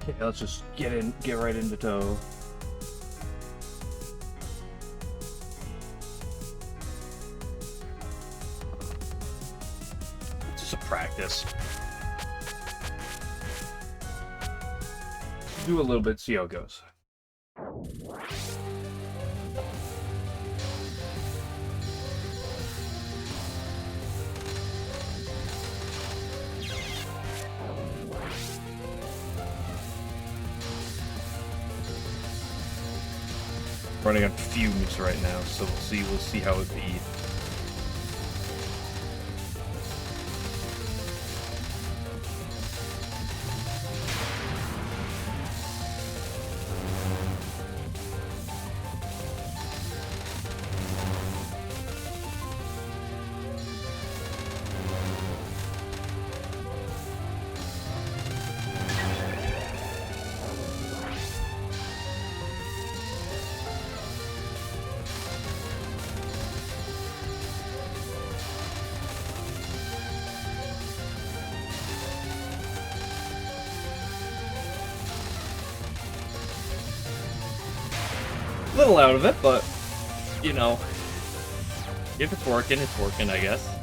Yeah, let's just get right into Touhou. Just a practice. Do a little bit, see how it goes. Running on fumes right now, so we'll see how it be. Little out of it, but you know, if it's working, I guess.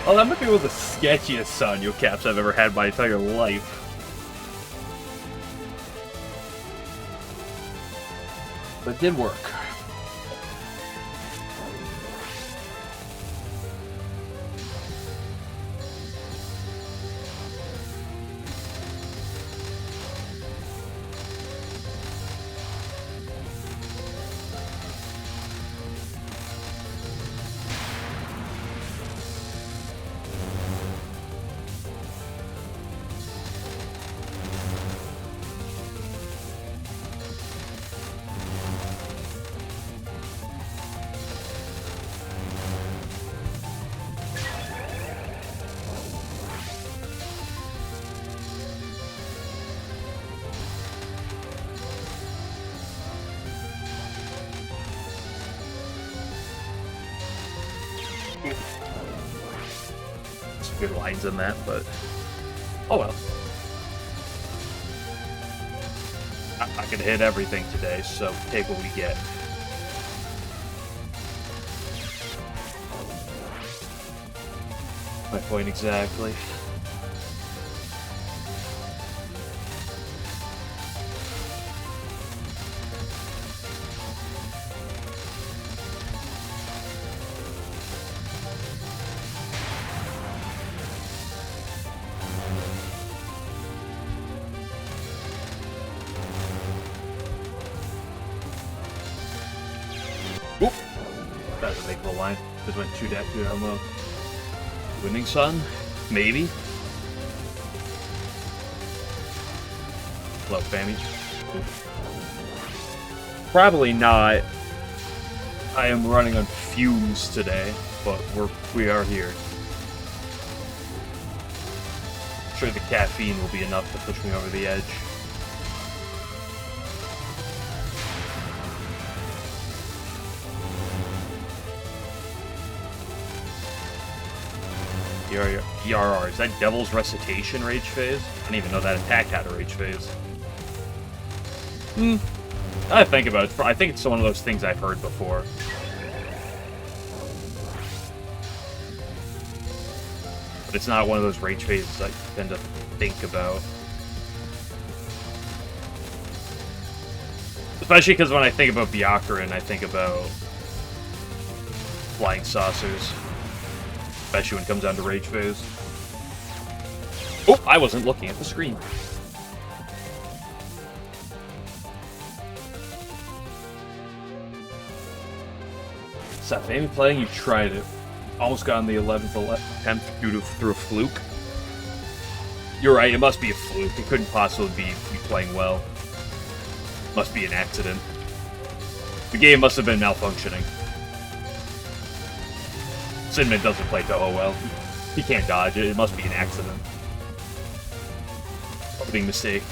Oh, that might be one of the sketchiest Sanyo caps I've ever had in my entire life. But it did work. Some good lines in that, but oh well. I'm not gonna hit everything today, so take what we get. My point exactly. Oop! That's a big little line. Just went too down low. Winning Sun? Maybe? Low Fammy. Probably not. I am running on fumes today, but we are here. I'm sure the caffeine will be enough to push me over the edge. ERR, is that Devil's Recitation rage phase? I didn't even know that attack had a rage phase. I think about it. I think it's one of those things I've heard before. But it's not one of those rage phases I tend to think about. Especially because when I think about Byakuran, I think about flying saucers. Especially when it comes down to rage phase. Oh, I wasn't looking at the screen. Stop maybe playing, you tried it. Almost got on the 11th attempt through a fluke. You're right, it must be a fluke. It couldn't possibly be you playing well. Must be an accident. The game must have been malfunctioning. Cinnamon doesn't play Touhou well. He can't dodge it. It must be an accident. Opening mistake.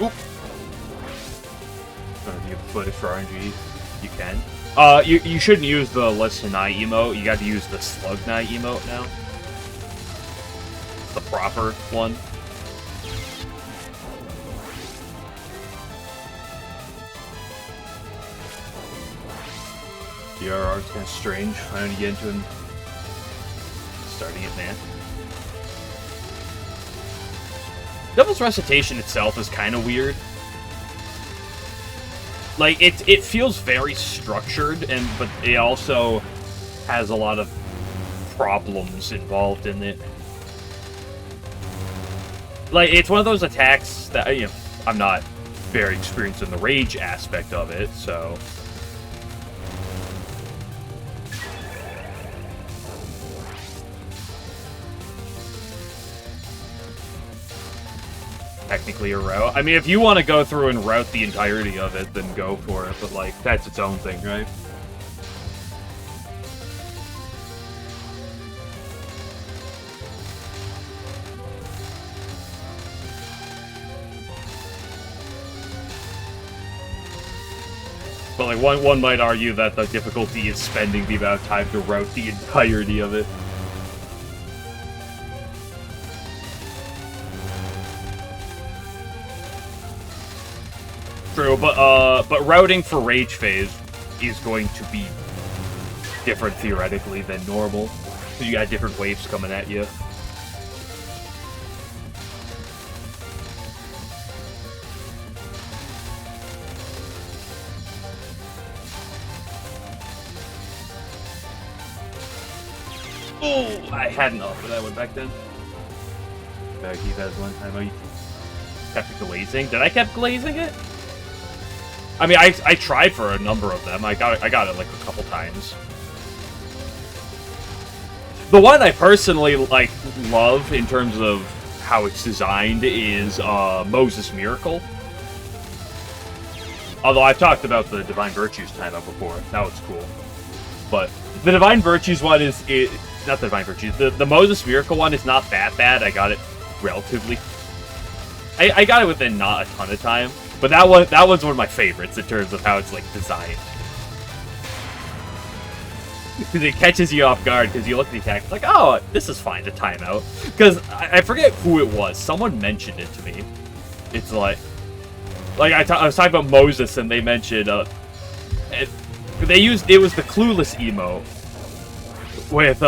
Oop. If you have footage for RNG, you can. You shouldn't use the Listen Eye emote. You got to use the Slug Knight emote now. The proper one. DRR is kind of strange. I only get into him. Starting it, man. Devil's Recitation itself is kind of weird. Like, it feels very structured, but it also has a lot of problems involved in it. Like, it's one of those attacks that, you know, I'm not very experienced in the rage aspect of it, so... Technically a route. I mean, if you want to go through and route the entirety of it, then go for it, but, like, that's its own thing, right? But, like, one might argue that the difficulty is spending the amount of time to route the entirety of it. True, but routing for Rage Phase is going to be different theoretically than normal. So you got different waves coming at you. Oh, I had enough, but I went back then. Better keep that as one time. Oh, you kept glazing? Did I keep glazing it? I mean, I tried for a number of them. I got it like a couple times. The one I personally like love in terms of how it's designed is Moses Miracle. Although I've talked about the Divine Virtues timeout before. Now it's cool. But the Divine Virtues one is not the Divine Virtues. The Moses Miracle one is not that bad. I got it relatively. I got it within not a ton of time. But that was one of my favorites in terms of how it's, like, designed. Because it catches you off guard, because you look at the attack, it's like, oh, this is fine to time out. Because I forget who it was. Someone mentioned it to me. It's like I was talking about Moses, and they mentioned, it was the Clueless emote with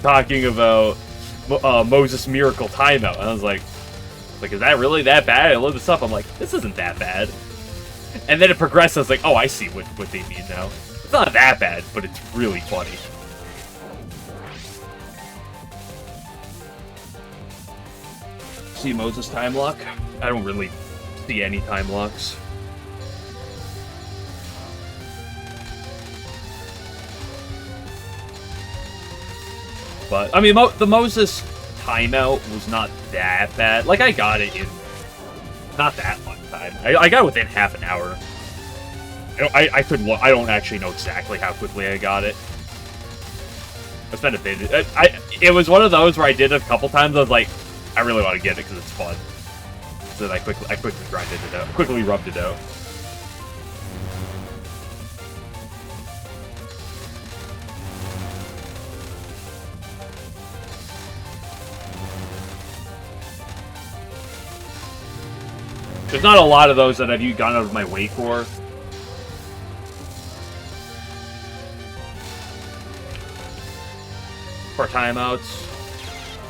talking about Moses Miracle timeout. And I was like, is that really that bad? I looked this up. I'm like, this isn't that bad. And then it progressed. I was like, oh, I see what they mean now. It's not that bad, but it's really funny. See Moses time lock? I don't really see any time locks. But, I mean, the Moses timeout was not that bad. Like, I got it in not that long time. I got it within half an hour. I don't actually know exactly how quickly I got it. I spent a bit. It was one of those where I did it a couple times. I was like, I really want to get it because it's fun. So then I quickly grinded it out. Quickly rubbed it out. There's not a lot of those that I've gone out of my way for. for timeouts.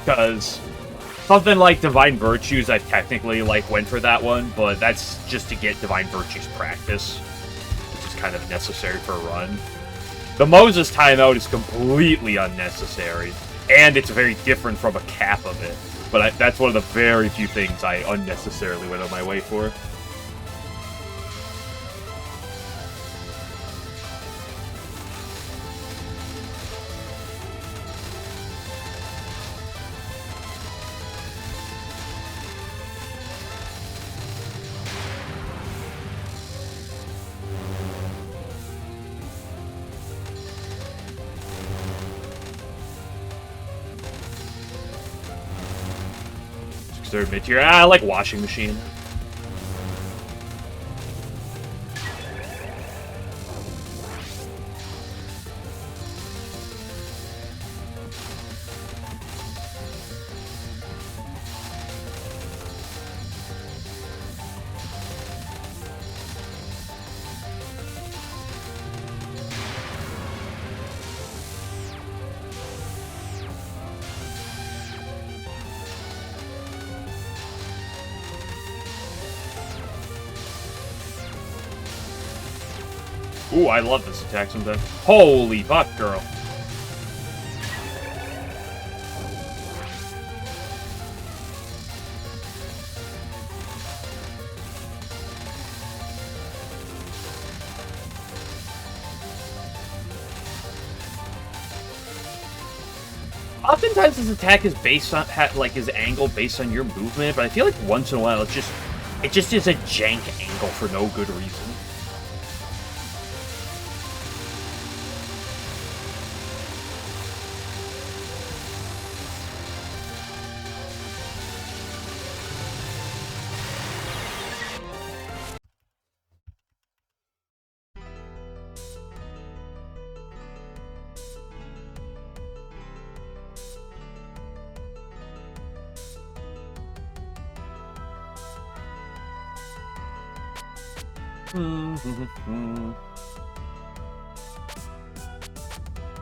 Because something like Divine Virtues, I technically, like, went for that one, but that's just to get Divine Virtues practice, which is kind of necessary for a run. The Moses timeout is completely unnecessary, and it's very different from a cap of it. But that's one of the very few things I unnecessarily went on my way for. Third mid-tier. I like washing machine. Ooh, I love this attack sometimes. Holy fuck, girl. Oftentimes this attack is based on, like, is angled based on your movement, but I feel like once in a while it just is a jank angle for no good reason.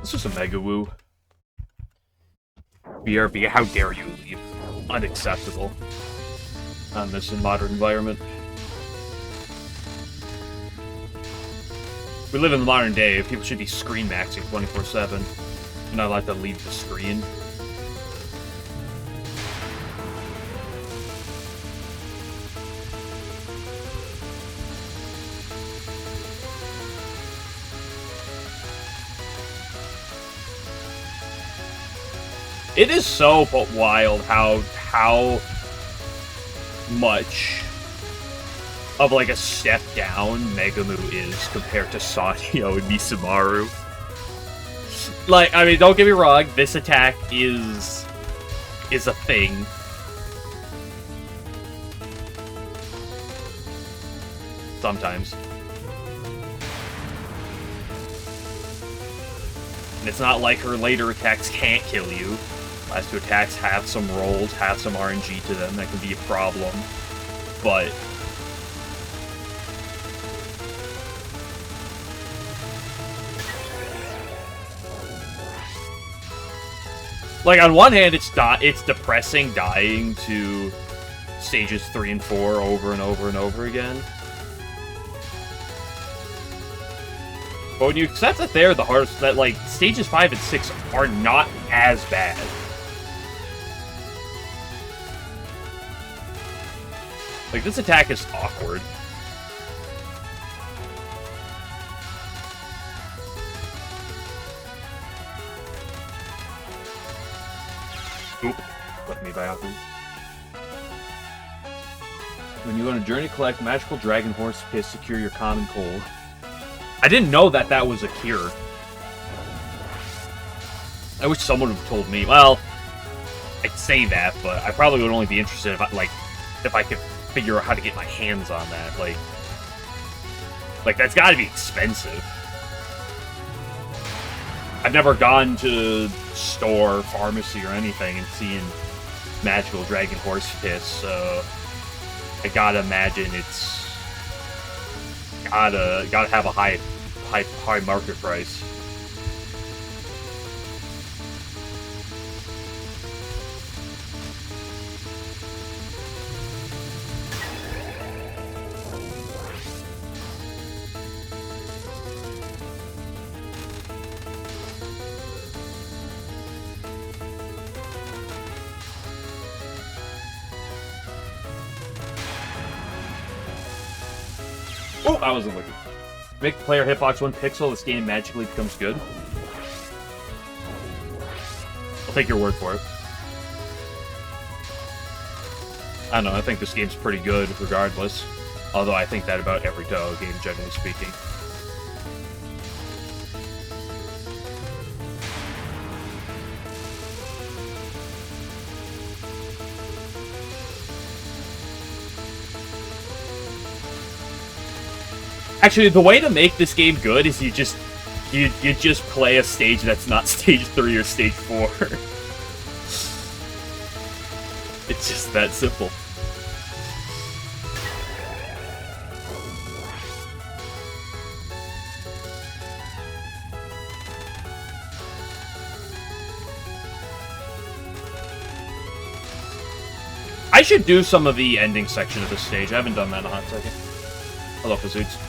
This is a Mega Woo. BRB, how dare you leave? Unacceptable. On this in modern environment. We live in the modern day. People should be screen maxing 24/7. You're not allowed to leave the screen. It is so wild how much of like a step down Megamu is compared to Sanyo and Misamaru. Like, I mean, don't get me wrong, this attack is a thing. Sometimes. And it's not like her later attacks can't kill you. Last two attacks have some rolls, have some RNG to them. That can be a problem. But like, on one hand, it's depressing dying to stages 3 and 4 over and over and over again. But when you accept that they're the hardest, that like stages 5 and 6 are not as bad. Like, this attack is awkward. Oop. Left me Byaku. When you go on a journey, collect magical dragon horse piss, secure your common cold. I didn't know that that was a cure. I wish someone would have told me. Well, I'd say that, but I probably would only be interested if I could figure out how to get my hands on that. Like that's got to be expensive. I've never gone to store, pharmacy, or anything and seen magical dragon horse piss, so I gotta imagine it's gotta have a high market price. Oh, I wasn't looking. Make the player hitbox 1 pixel, this game magically becomes good. I'll take your word for it. I don't know, I think this game's pretty good regardless. Although I think that about every Touhou game, generally speaking. Actually, the way to make this game good is you just play a stage that's not stage 3 or stage 4. It's just that simple. I should do some of the ending section of this stage. I haven't done that in a hot second. Hello, Fazoots.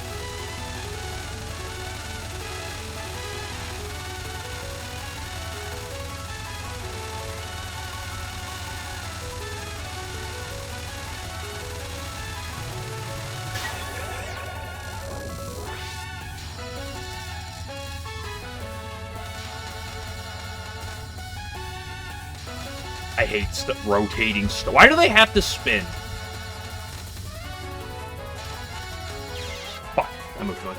I hate rotating stuff. Why do they have to spin? Fuck, I moved much.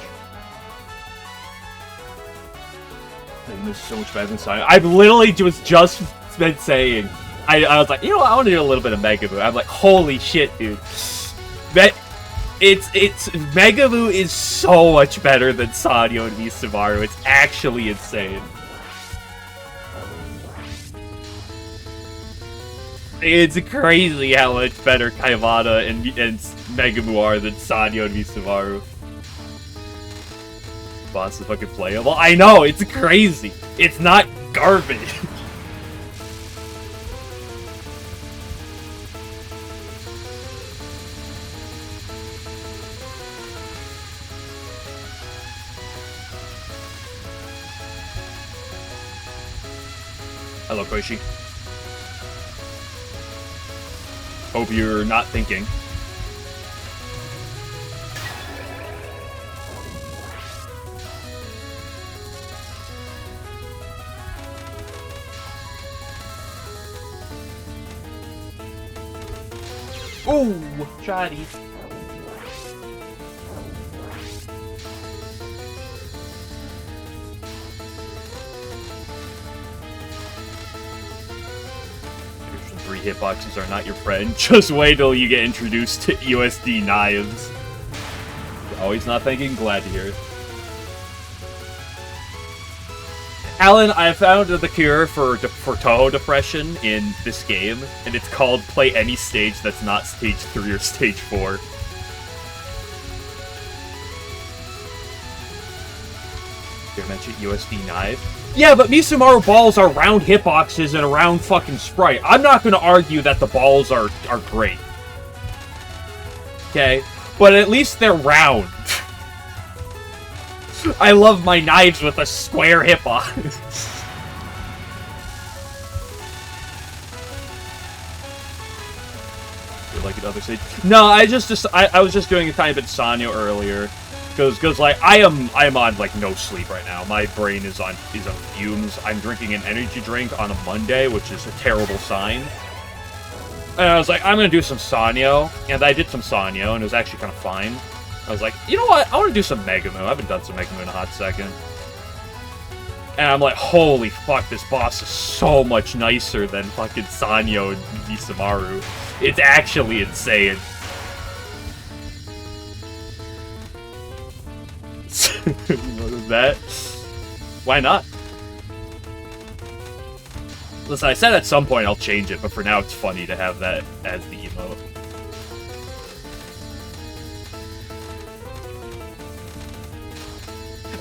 This is so much better than Sonic. I literally was just been saying. I was like, you know what? I want to do a little bit of Mega Boo. I'm like, holy shit, dude. Mega Boo is so much better than Sanyo and Misamaru. It's actually insane. It's crazy how much better Kaimata and Megamu are than Sanyo and Misamaru. Boss is fucking playable. I know, it's crazy. It's not garbage. Hello, Koishi. Hope you're not thinking. Ooh, shoddy. Hitboxes are not your friend. Just wait till you get introduced to USD knives. Oh, he's not thinking? Glad to hear it. Alan, I found the cure for Touhou depression in this game, and it's called play any stage that's not stage 3 or stage 4. Did I mention USD knife? Yeah, but Misamaru balls are round hitboxes and a round fucking sprite. I'm not going to argue that the balls are great. Okay? But at least they're round. I love my knives with a square hitbox. Like another stage. No, I was just doing a tiny bit of Sanyo earlier. Because like I am on like no sleep right now. My brain is on fumes. I'm drinking an energy drink on a Monday, which is a terrible sign. And I was like, I'm gonna do some Sanyo, and I did some Sanyo, and it was actually kind of fine. I was like, you know what? I want to do some Megamu. I haven't done some Megamu in a hot second. And I'm like, holy fuck, this boss is so much nicer than fucking Sanyo and Misamaru. It's actually insane. What is that? Why not? Listen, I said at some point I'll change it, but for now it's funny to have that as the emote.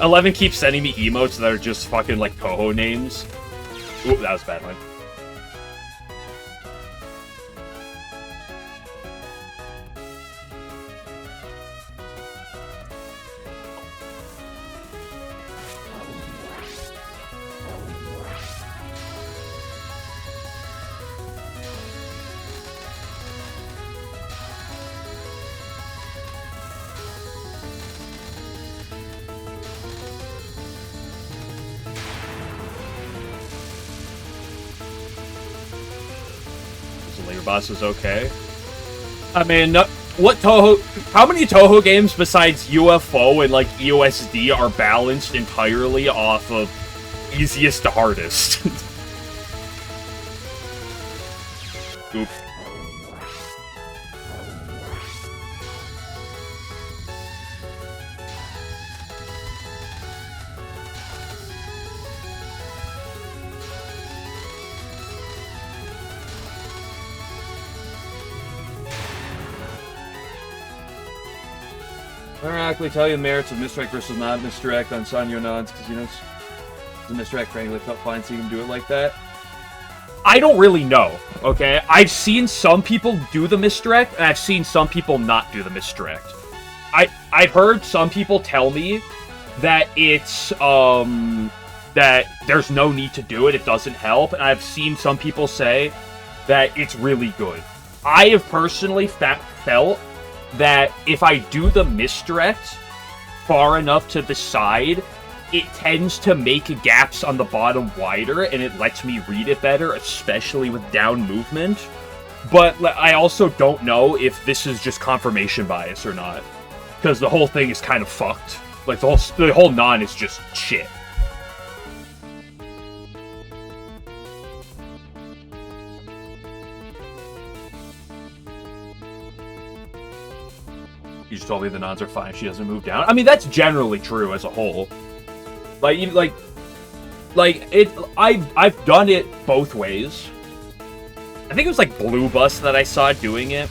Eleven keeps sending me emotes that are just fucking like Touhou names. Ooh, that was a bad one. your boss is okay. I mean, what Touhou? How many Touhou games besides UFO and like EOSD are balanced entirely off of easiest to hardest? Oof. I don't actually tell you the merits of misdirect versus not misdirect on Sanyo Nods, because you know the misdirect frankly felt fine seeing him do it like that. I don't really know, okay? I've seen some people do the misdirect, and I've seen some people not do the misdirect. I've heard some people tell me that it's, that there's no need to do it, it doesn't help, and I've seen some people say that it's really good. I have personally felt that if I do the misdirect far enough to the side, it tends to make gaps on the bottom wider, and it lets me read it better, especially with down movement. But I also don't know if this is just confirmation bias or not, because the whole thing is kind of fucked. Like, the whole non is just shit. You just told me the nons are fine. She doesn't move down. I mean, that's generally true as a whole. I've done it both ways. I think it was like Blue Bus that I saw doing it,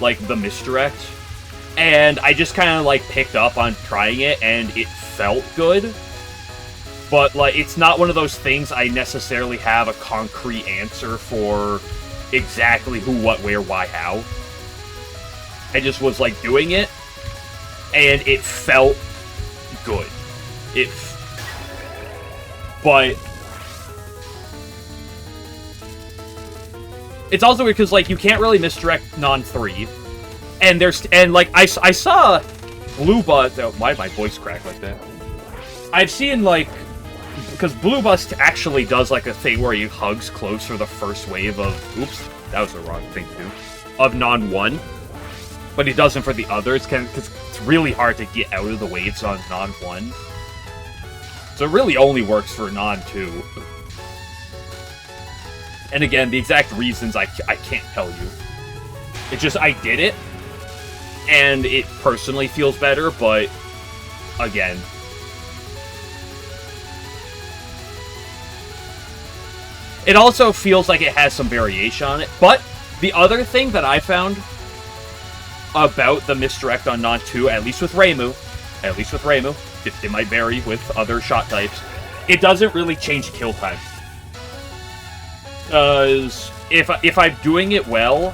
like the misdirect, and I just kind of like picked up on trying it, and it felt good. But like, it's not one of those things I necessarily have a concrete answer for exactly who, what, where, why, how. I just was, like, doing it, and it felt good. But it's also weird because, like, you can't really misdirect non-3. And like, I saw Blue Bus... Oh, why did my voice crack like that? I've seen, like... Because Blue Bus actually does, like, a thing where he hugs close for the first wave of... Oops, that was the wrong thing to do. Of non-1. But he doesn't for the others, because it's really hard to get out of the waves on non-1. So it really only works for non-2. And again, the exact reasons I can't tell you. It's just, I did it, and it personally feels better, but, again... It also feels like it has some variation on it, but the other thing that I found about the misdirect on non-2, at least with Reimu, it might vary with other shot types, it doesn't really change kill time. Because if I'm doing it well,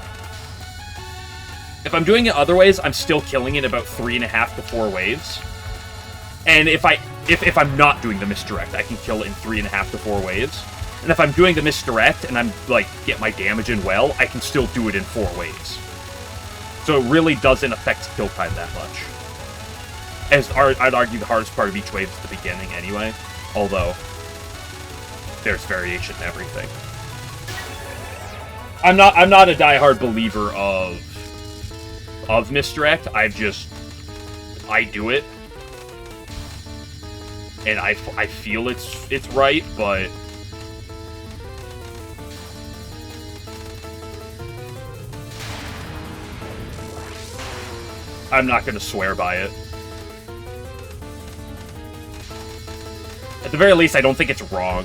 if I'm doing it other ways, I'm still killing it about 3.5 to 4 waves. And if I'm not doing the misdirect, I can kill it in 3.5 to 4 waves. And if I'm doing the misdirect and I'm like get my damage in well, I can still do it in 4 waves. So it really doesn't affect kill time that much. As I'd argue the hardest part of each wave is the beginning anyway, although there's variation in everything. I'm not a diehard believer of misdirect. I do it, and I feel it's right, but I'm not gonna swear by it. At the very least, I don't think it's wrong.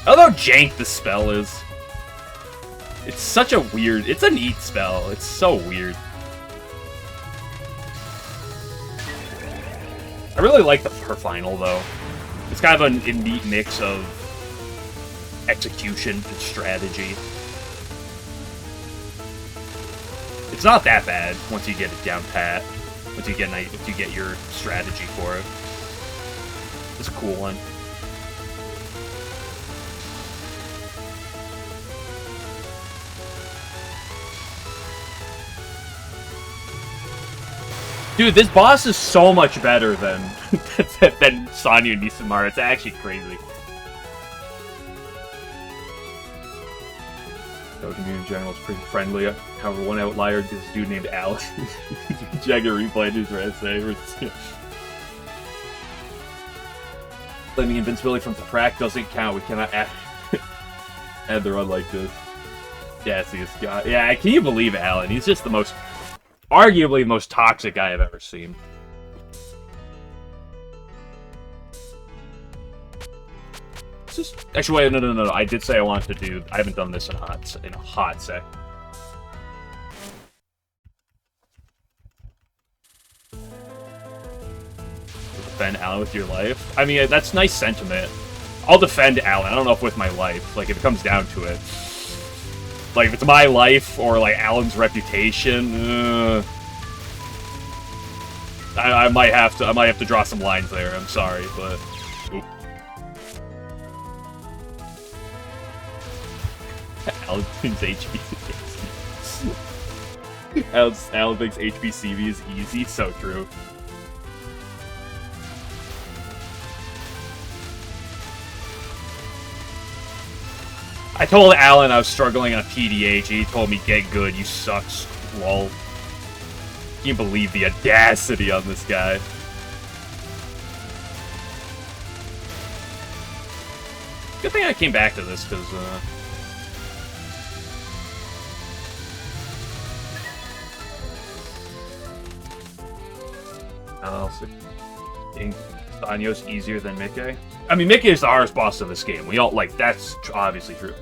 I love how jank the spell is. It's such a weird... It's a neat spell. It's so weird. I really like her final, though. It's kind of a neat mix of execution and strategy. It's not that bad once you get it down pat. Once you get your strategy for it. It's a cool one. Dude, this boss is so much better than than Sonya and Misamaru. It's actually crazy. The community in general is pretty friendly. However, one outlier is this dude named Alex. Check a replay news for SA. Claiming invincibility from the crack doesn't count. We cannot add the run like this. Yeah, see this guy. Yeah, can you believe Alan? He's just the most, arguably the most toxic guy I've ever seen. Just, actually, wait, no. I did say I wanted to do. I haven't done this in a hot sec. Defend Alan with your life. I mean, that's nice sentiment. I'll defend Alan. I don't know if with my life. Like, if it comes down to it. Like, if it's my life or like Alan's reputation, I might have to draw some lines there. I'm sorry, but. Oop. Alan thinks HBCV. Alan thinks HBCV is easy. So true. I told Alan I was struggling on PDH. He told me, "Get good, you suck." Lol. Can you believe the audacity on this guy? Good thing I came back to this, because, Sanyo's easier than Mickey. I mean, Mickey is the hardest boss in this game. We all, like, that's obviously true.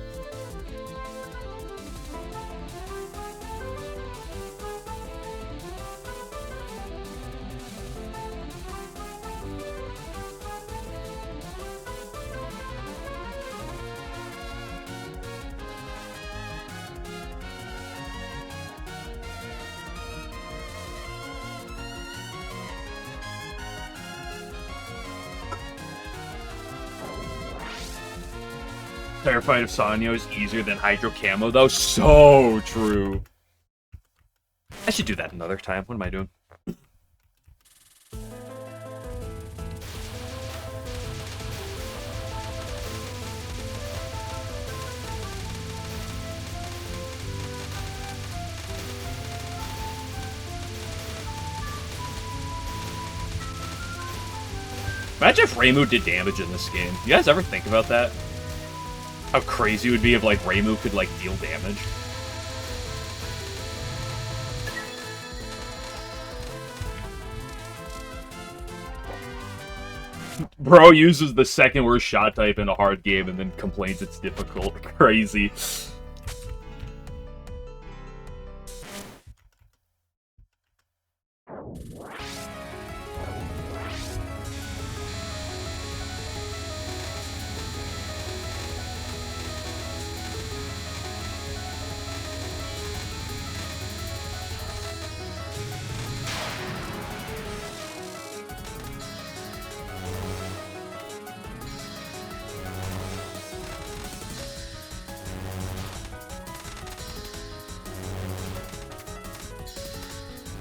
Terrified of Sanyo is easier than Hydro Camo, though. So true. I should do that another time. What am I doing? Imagine if Reimu did damage in this game. You guys ever think about that? How crazy it would be if, like, Reimu could, like, deal damage. Bro uses the second worst shot type in a hard game and then complains it's difficult. Crazy.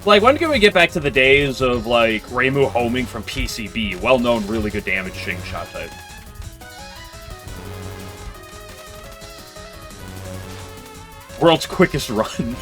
Like, when can we get back to the days of, like, Reimu homing from PCB? Well-known, really good damaging shot type. World's quickest run.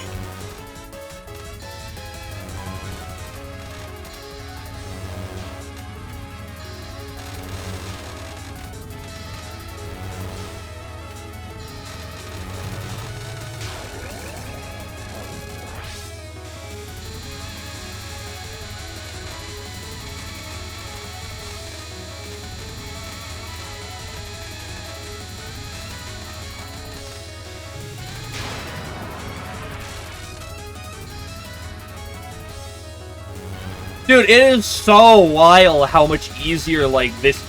Dude, it is so wild how much easier, like, this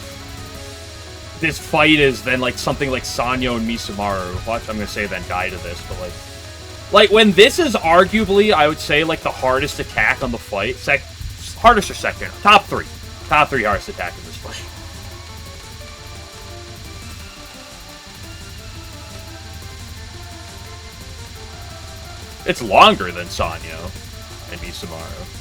fight is than, like, something like Sanyo and Misamaru. Watch, I'm gonna say then die to this, but, like, when this is arguably, I would say, like, the hardest attack on the fight, hardest or second, top three hardest attack in this fight. It's longer than Sanyo and Misamaru.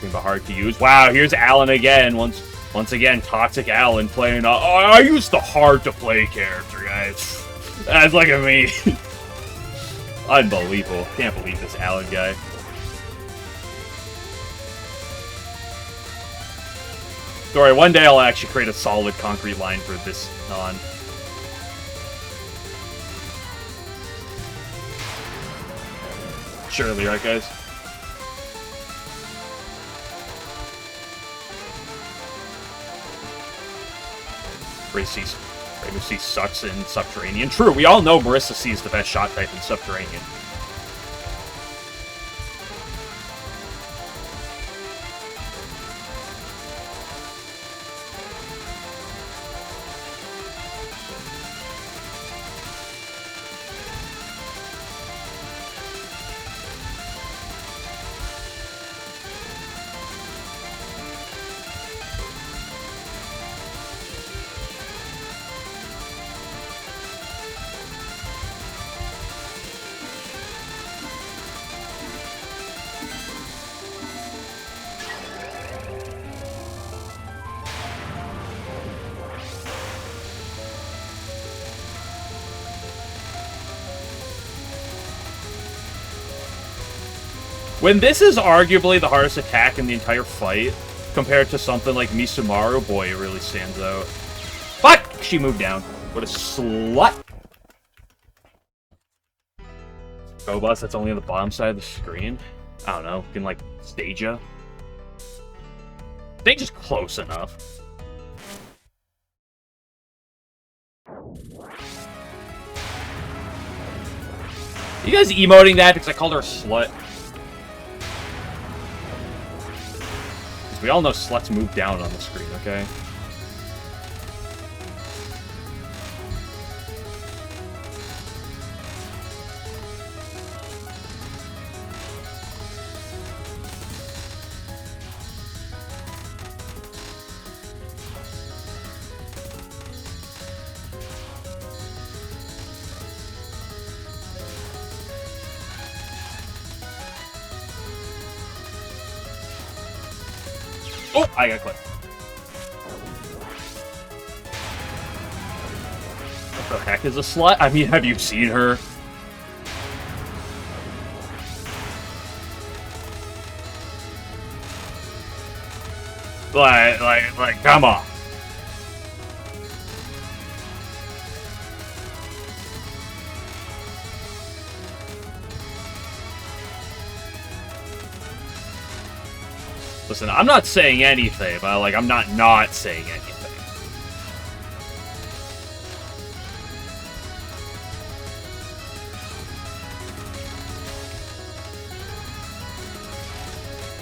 anything but hard to use. Wow, here's Alan again. Once again, Toxic Alan playing. I used the hard to play character, guys. That's look at me. Unbelievable. Can't believe this Alan guy. Don't worry, one day I'll actually create a solid concrete line for this non. Surely, right, guys? Rainbow C sucks in Subterranean. True, we all know Marissa C is the best shot type in Subterranean. When this is arguably the hardest attack in the entire fight, compared to something like Misumaru, boy, it really stands out. Fuck! She moved down. What a slut! Go bus that's only on the bottom side of the screen? I don't know. Can, like, stage ya? Stage is close enough. You guys emoting that because I called her a slut? We all know sluts move down on the screen, okay? Oh, I got clipped. What the heck is a slut? I mean, have you seen her? Like, come on. Listen, I'm not saying anything, but, like, I'm not saying anything.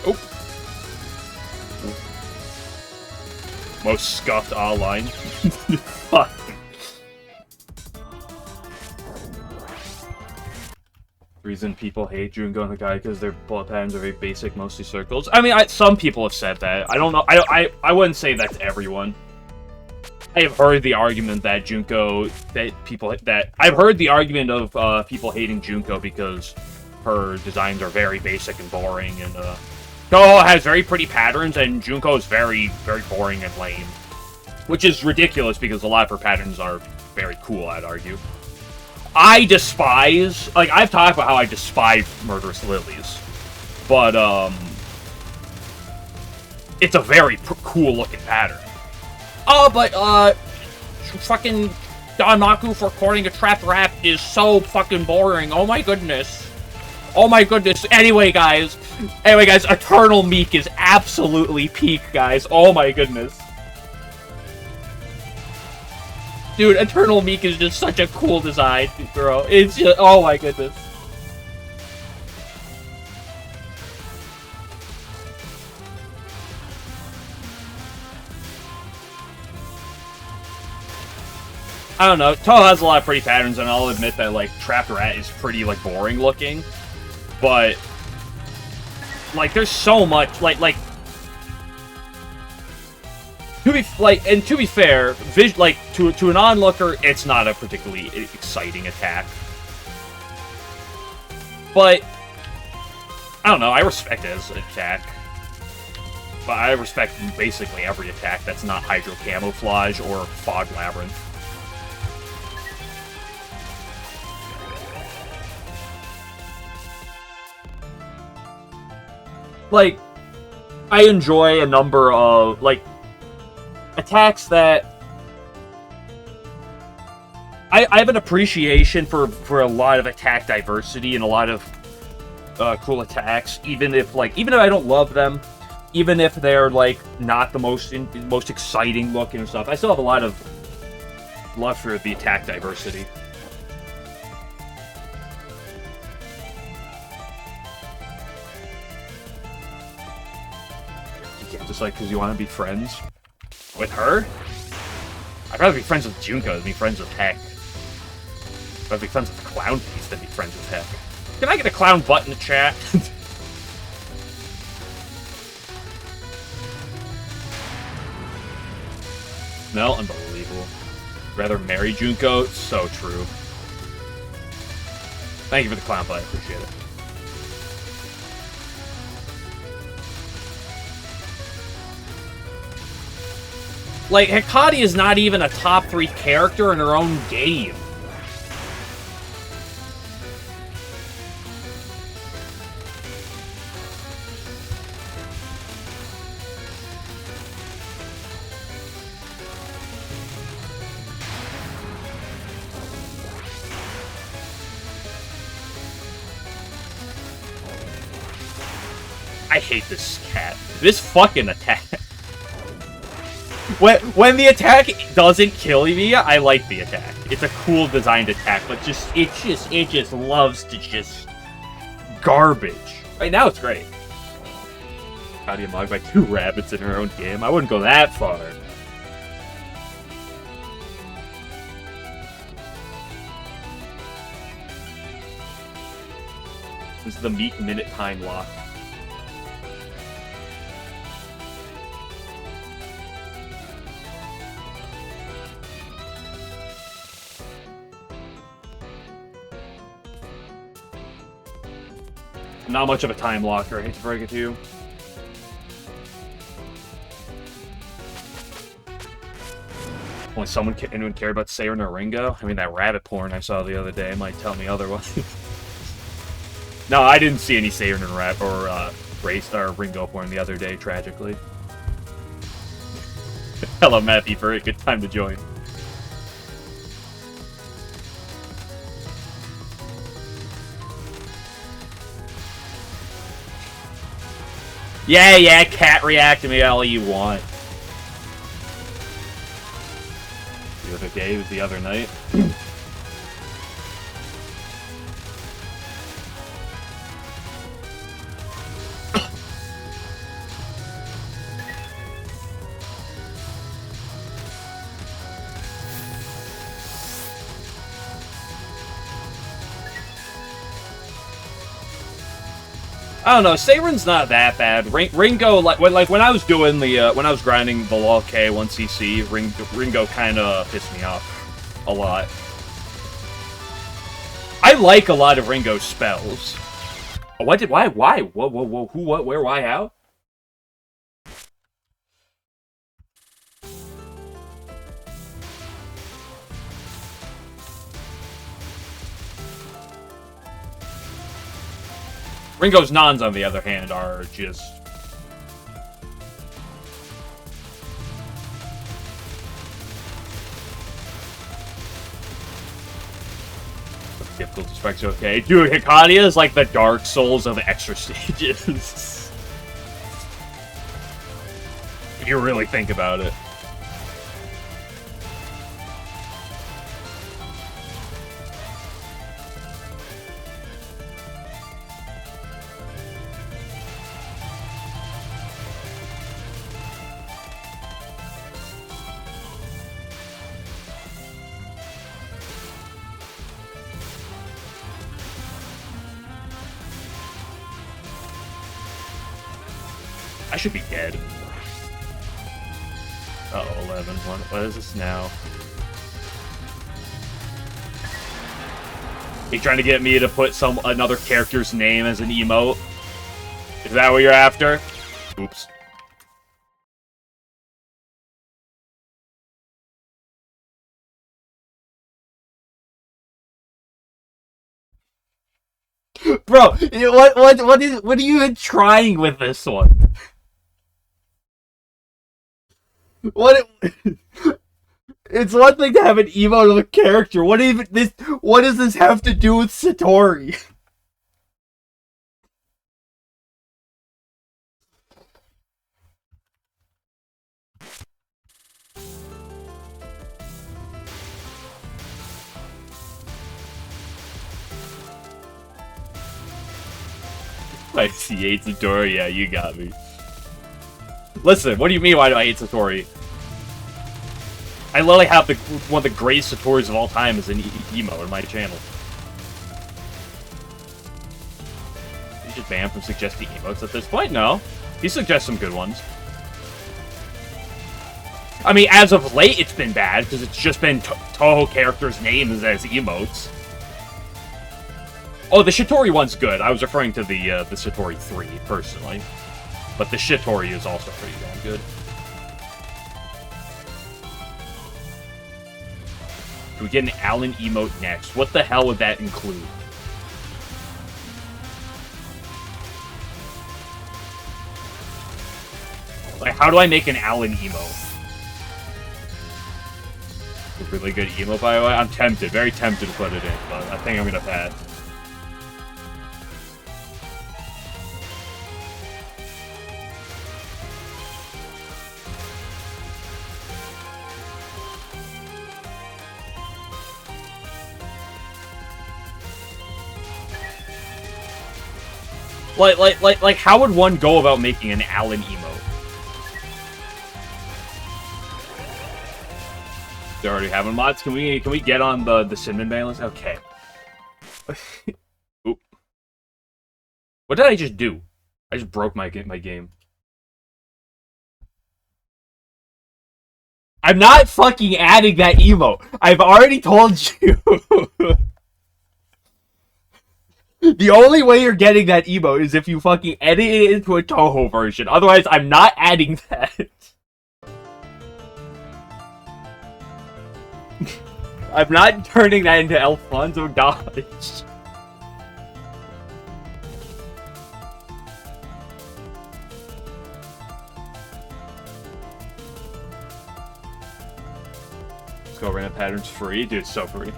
Oh. Most scuffed online. Fuck. Reason people hate Junko and Hakai because their bullet patterns are very basic, mostly circles. I mean, some people have said that. I don't know. I wouldn't say that's everyone. I have heard the argument that I've heard the argument of people hating Junko because her designs are very basic and boring, and Touhou has very pretty patterns, and Junko is very, very boring and lame, which is ridiculous because a lot of her patterns are very cool, I'd argue. I despise, like, I've talked about how I despise Murderous Lilies, but, it's a very cool-looking pattern. Oh, but, fucking Danaku for recording a trapped rap is so fucking boring. Oh my goodness. Oh my goodness. Anyway, guys, Eternal Meek is absolutely peak, guys. Oh my goodness. Dude, Eternal Meek is just such a cool design, bro. It's just, oh my goodness. I don't know. Touhou has a lot of pretty patterns, and I'll admit that, like, Trapped Rat is pretty, like, boring looking. But, like, there's so much, like, to be fair, to an onlooker, it's not a particularly exciting attack. But, I don't know, I respect it as an attack. But I respect basically every attack that's not Hydro Camouflage or Fog Labyrinth. Like, I enjoy a number of, like, attacks that... I have an appreciation for a lot of attack diversity and a lot of cool attacks, even if I don't love them, even if they're, like, not the most exciting looking and stuff. I still have a lot of love for the attack diversity. Just like because you want to be friends with her? I'd rather be friends with Junko than be friends with Heck. I'd rather be friends with Clown Piece than be friends with Heck. Can I get a clown butt in the chat? No, unbelievable. Rather marry Junko? So true. Thank you for the clown butt, I appreciate it. Like, Hecate is not even a top 3 character in her own game. I hate this cat. This fucking attack. When the attack doesn't kill me, I like the attack. It's a cool designed attack, but it just loves to just garbage. Right now it's great. Claudia mugged by 2 rabbits in her own game. I wouldn't go that far. This is the Meat Minute time lock. Not much of a time locker, I hate to break it to you. Only anyone care about Seirin or Ringo? I mean, that rabbit porn I saw the other day might tell me otherwise. No, I didn't see any Seirin or Ringo porn the other day, tragically. Hello, Matthew Furry, good time to join. Yeah, cat react to me all you want. The other day was the other night. I don't know, Seirin's not that bad. Ringo, like when I was doing the when I was grinding the LoL K 1cc, Ringo kind of pissed me off a lot. I like a lot of Ringo's spells. Oh, why? Whoa, who, what, where, why, how? Ringo's nons, on the other hand, are just... difficult specs, okay. Dude, Hikadia is like the Dark Souls of extra stages. If you really think about it. I should be dead. Uh-oh, 11. What is this now? Are you trying to get me to put another character's name as an emote? Is that what you're after? Oops. Bro, what are you even trying with this one? What? It's one thing to have an emote of a character. What does this have to do with Satori? I see hate Satori. Yeah, you got me. Listen, what do you mean? Why do I hate Satori? I literally have one of the greatest Satoris of all time as an emo in my channel. You should ban from suggesting emotes at this point. No, he suggests some good ones. I mean, as of late, it's been bad because it's just been Touhou characters' names as emotes. Oh, the Shitori one's good. I was referring to the Shitori 3, personally. But the Shitori is also pretty damn good. Do we get an Alan emote next? What the hell would that include? Like, how do I make an Alan emote? A really good emote, by the way? I'm tempted, very tempted to put it in, but I think I'm gonna pass. Like, how would one go about making an Alan emote? They're already having mods. Can we get on the cinnamon ban list? Okay. Oop. What did I just do? I just broke my game. I'm not fucking adding that emote. I've already told you. The only way you're getting that emote is if you fucking edit it into a Touhou version. Otherwise, I'm not adding that. I'm not turning that into Alfonso Dodge. Let's go random patterns free. Dude, it's so free.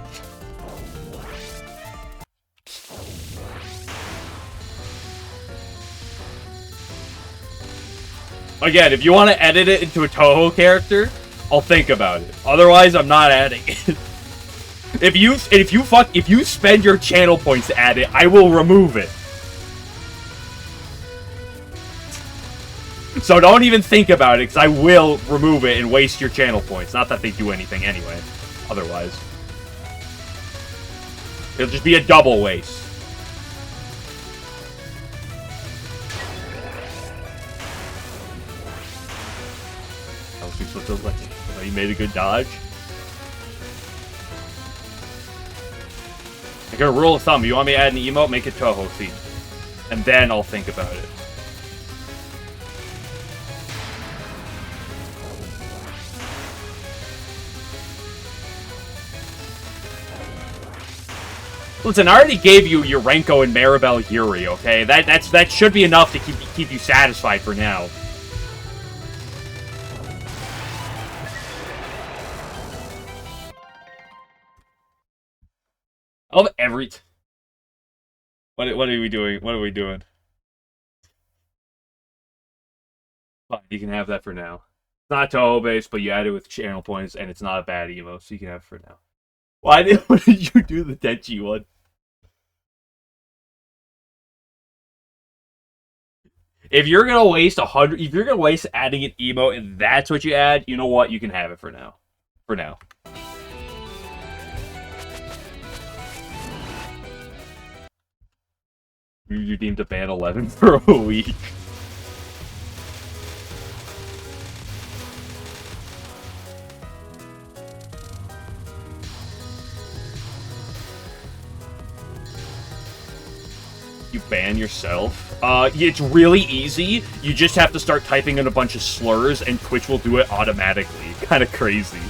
Again, if you want to edit it into a Touhou character, I'll think about it. Otherwise, I'm not adding it. If you spend your channel points to add it, I will remove it. So don't even think about it, because I will remove it and waste your channel points. Not that they do anything anyway. Otherwise, it'll just be a double waste. You made a good dodge. I got a rule of thumb. You want me to add an emote? Make it Touhou theme. And then I'll think about it. Listen, I already gave you your Renko and Maribel Yuri, okay? That should be enough to keep you satisfied for now. Of every... What are we doing? What are we doing? Fine, you can have that for now. It's not Touhou based, but you add it with channel points, and it's not a bad emo, so you can have it for now. Why did you do the Denchi one? If you're gonna waste 100, if you're gonna waste adding an emo, and that's what you add, you know what? You can have it for now. For now. You deemed to ban 11 for a week. You ban yourself? It's really easy. You just have to start typing in a bunch of slurs, and Twitch will do it automatically. Kind of crazy.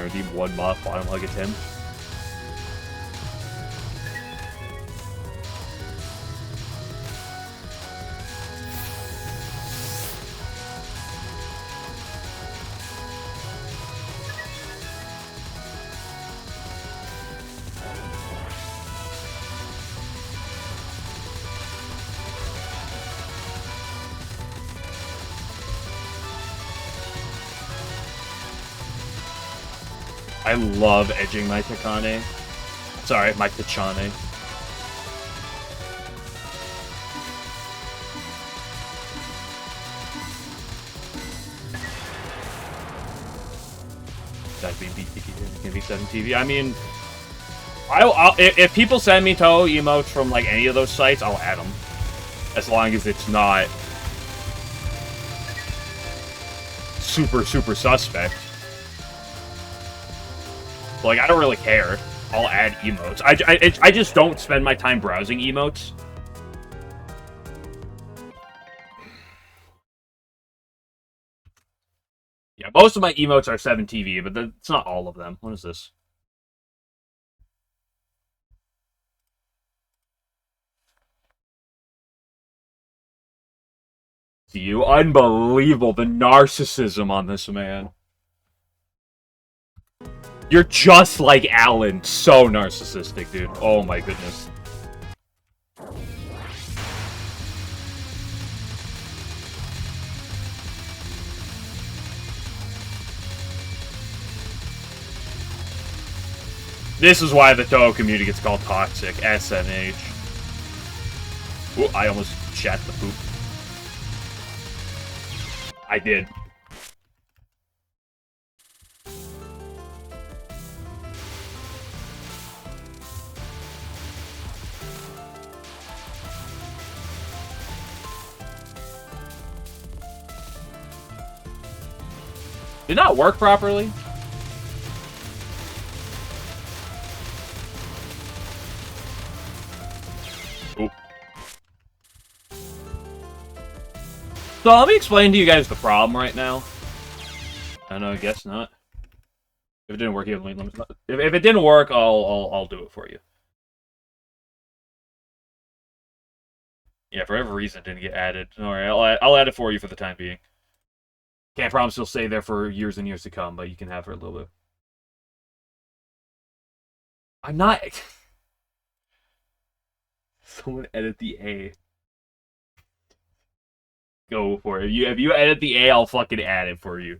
gonna redeem one bottom hug at Tim. I love edging my Takane. Sorry, my Tachane. That'd be B7 TV. I mean, if people send me Touhou emotes from like any of those sites, I'll add them, as long as it's not super suspect. Like, I don't really care. I'll add emotes. I just don't spend my time browsing emotes. Yeah, most of my emotes are 7TV, but it's not all of them. What is this? To you, unbelievable, the narcissism on this man. You're just like Alan. So narcissistic, dude. Oh my goodness. This is why the Touhou community gets called toxic. SMH. Ooh, I almost shat the poop. I did. Did not work properly? Oop. So let me explain to you guys the problem right now. I know, I guess not. If it didn't work, if it didn't work, I'll do it for you. Yeah, for whatever reason, it didn't get added. Alright, I'll add it for you for the time being. Can't promise you'll stay there for years and years to come, but you can have her a little bit. I'm not... Someone edit the A. Go for it. If you edit the A, I'll fucking add it for you.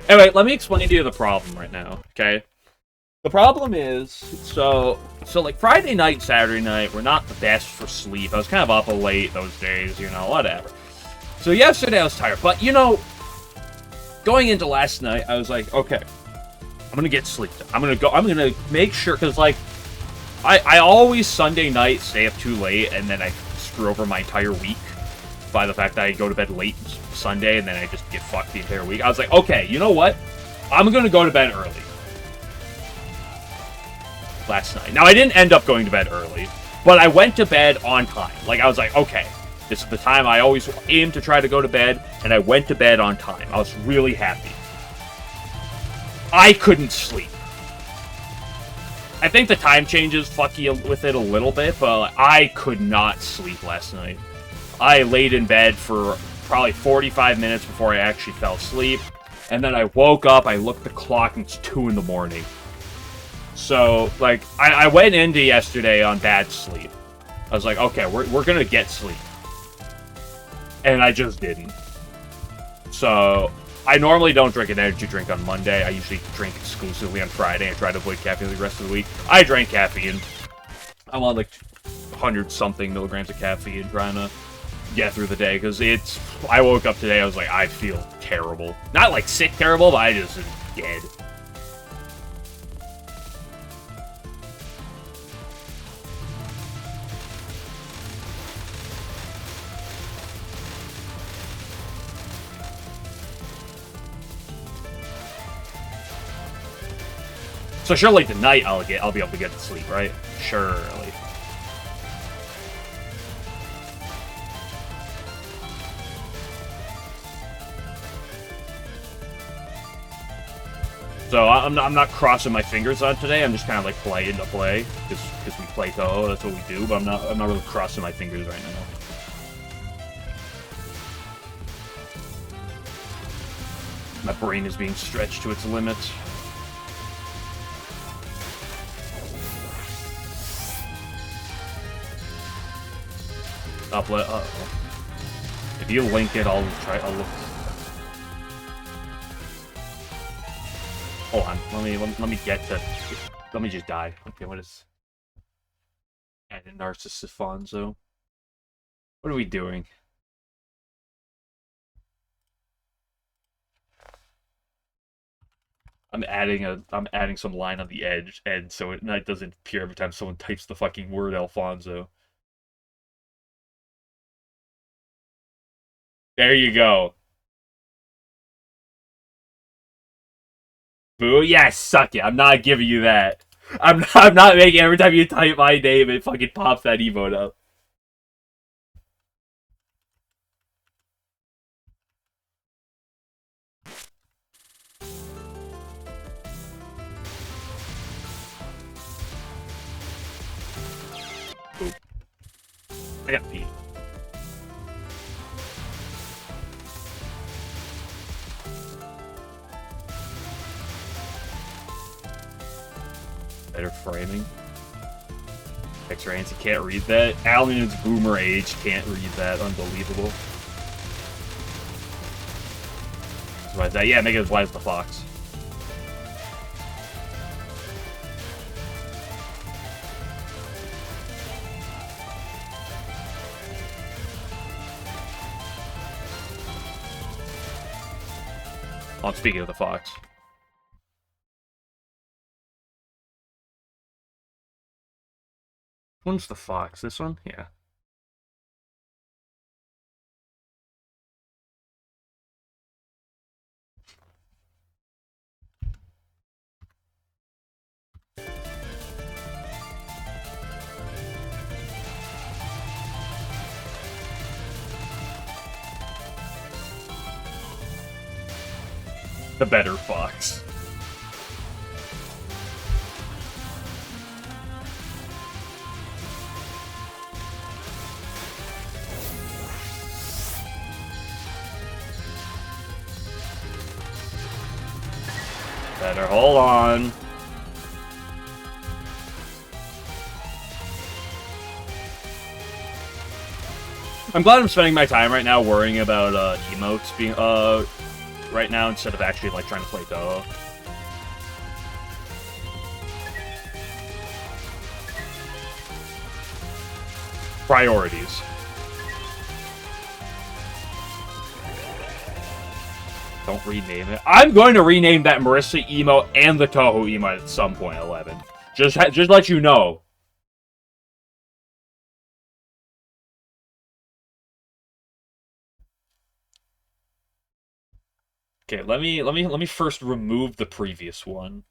Anyway, let me explain to you the problem right now, okay? The problem is, so like Friday night, Saturday night, were not the best for sleep. I was kind of up late those days, you know, whatever. So yesterday I was tired, but you know, going into last night, I was like, okay, I'm gonna get sleep. I'm gonna make sure, because like, I always Sunday night stay up too late, and then I screw over my entire week by the fact that I go to bed late Sunday, and then I just get fucked the entire week. I was like, okay, you know what? I'm gonna go to bed early. Last night. Now, I didn't end up going to bed early, but I went to bed on time. Like, I was like, okay, this is the time I always aim to try to go to bed, and I went to bed on time. I was really happy. I couldn't sleep. I think the time changes fuck you with it a little bit, but I could not sleep last night. I laid in bed for probably 45 minutes before I actually fell asleep, and then I woke up, I looked at the clock, and it's 2 in the morning. So, like, I went into yesterday on bad sleep. I was like, okay, we're gonna get sleep. And I just didn't. So, I normally don't drink an energy drink on Monday. I usually drink exclusively on Friday. I try to avoid caffeine the rest of the week. I drank caffeine. I'm on, like, 100-something milligrams of caffeine trying to get through the day. Because I woke up today, I was like, I feel terrible. Not, like, sick terrible, but I just am dead. So surely tonight I'll be able to get to sleep, right? Surely. So I'm not crossing my fingers on today. I'm just kind of like playing to play because we play Touhou. That's what we do. But I'm not really crossing my fingers right now. My brain is being stretched to its limits. Uplet. Uh-oh. If you link it, I'll look. Hold on. Let me get to. Let me just die. Okay, what is? And Narcissus Fonzo. What are we doing? I'm adding some line on the edge, and so it doesn't appear every time someone types the fucking word Alfonso. There you go. Boo, yeah, suck it. I'm not giving you that. I'm not making every time you type my name, it fucking pops that emote up. Boo. I got pee. Better framing. X-Rays, he can't read that. Alan's boomer age can't read that. Unbelievable. Why is that? Yeah, make it as wide as the fox. Oh, I'm speaking of the fox. One's the fox. This one? Yeah. The better fox. Better hold on. I'm glad I'm spending my time right now worrying about emotes being right now instead of actually like trying to play Touhou. Priorities. Don't rename it. I'm going to rename that Marissa emote and the Touhou emote at some point, 11. Just let you know. Okay, let me first remove the previous one.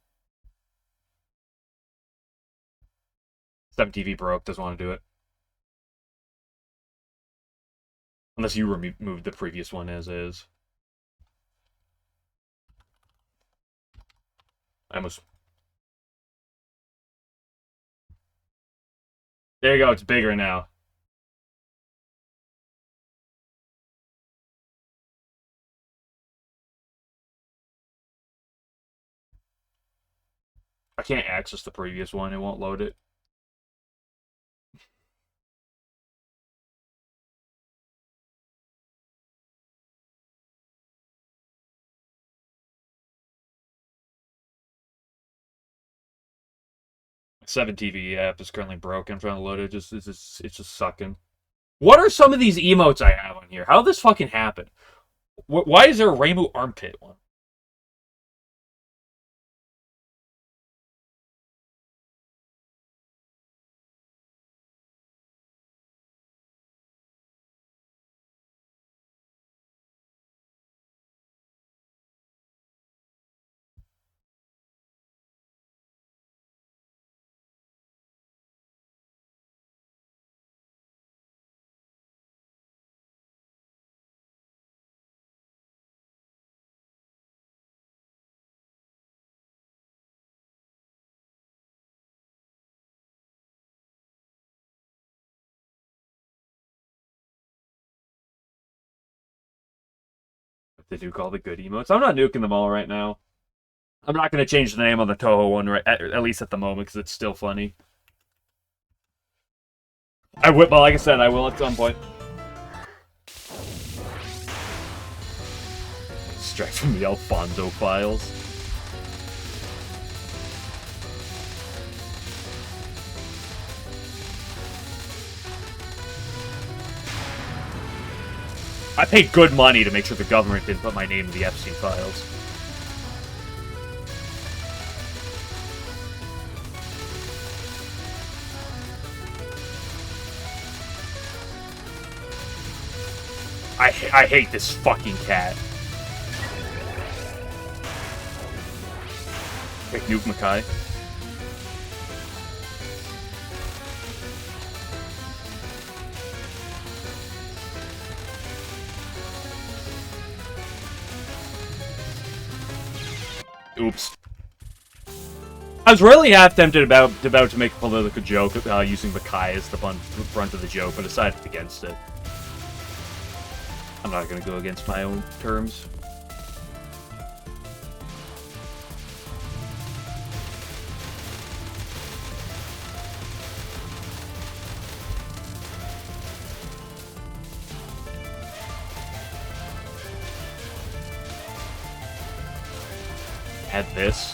7TV broke, doesn't want to do it. Unless you remove the previous one as is. I almost... There you go, it's bigger now. I can't access the previous one, it won't load it. The 7TV app is currently broken. I'm trying to load it. It's just sucking. What are some of these emotes I have on here? How did this fucking happen? Why is there a rainbow armpit one? to nuke all the good emotes. I'm not nuking them all right now. I'm not going to change the name on the Touhou one, right, at least at the moment, because it's still funny. I will, well, like I said, I will at some point. Extract from the Alfonso files. I paid good money to make sure the government didn't put my name in the Epstein files. I hate this fucking cat. Quick nuke Makai. Oops. I was really half tempted about to make a political joke using Makai as the front of the joke, but decided against it. I'm not gonna go against my own terms. Add this.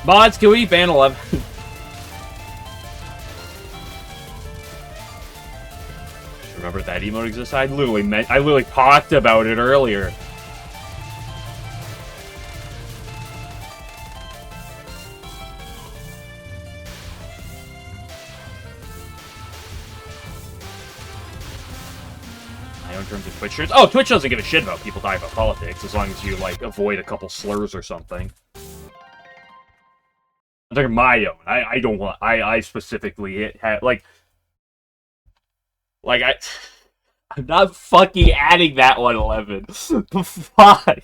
Mods, can we ban 11? Remember that emote exists? I literally talked about it earlier. My own terms of Twitch shirts. Oh, Twitch doesn't give a shit about people talking about politics as long as you like avoid a couple slurs or something. I'm talking my own. I don't want. I specifically I'm not fucking adding that 111. Fuck.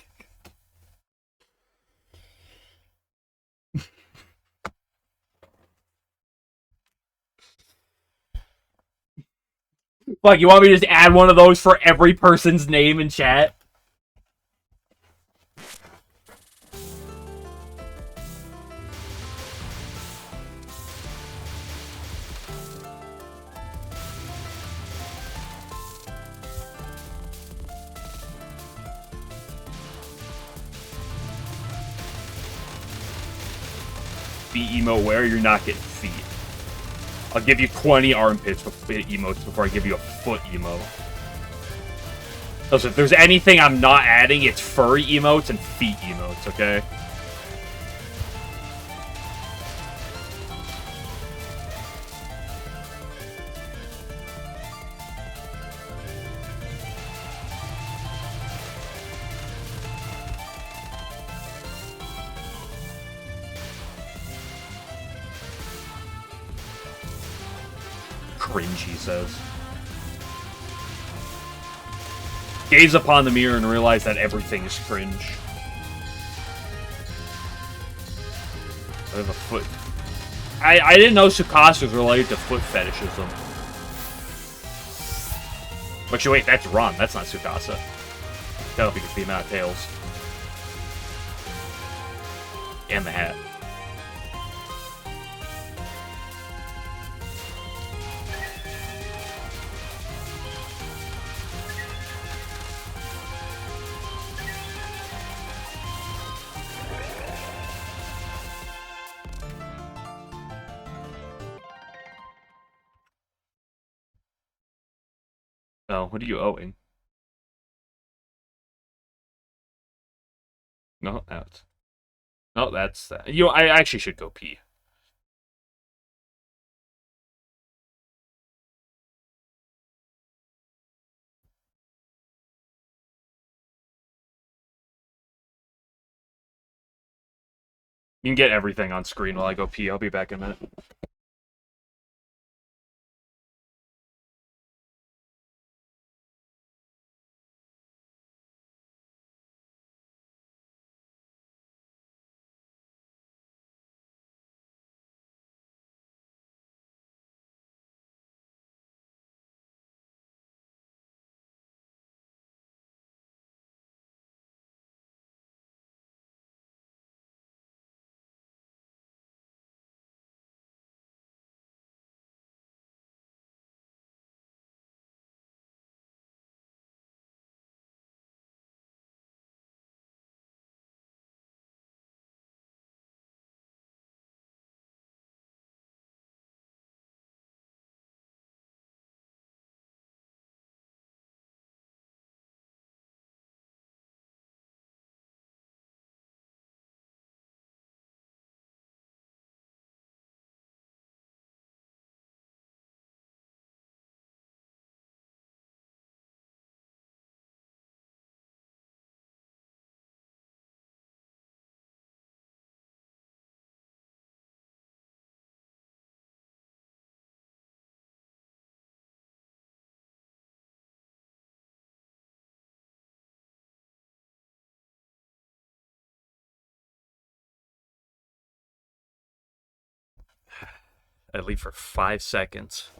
Fuck, you want me to just add one of those for every person's name in chat? Feet emote where you're not getting feet. I'll give you 20 armpits emotes before I give you a foot emote. So if there's anything I'm not adding, it's furry emotes and feet emotes, okay? Cringe, he says. Gaze upon the mirror and realize that everything is cringe. I have a foot. I didn't know Sukasa was related to foot fetishism. But wait, that's wrong. That's not Sukasa. That'll be the amount of tails. And the hat. Oh, what are you owing? No, out. No, that's that. I actually should go pee. You can get everything on screen while I go pee. I'll be back in a minute. I leave for 5 seconds.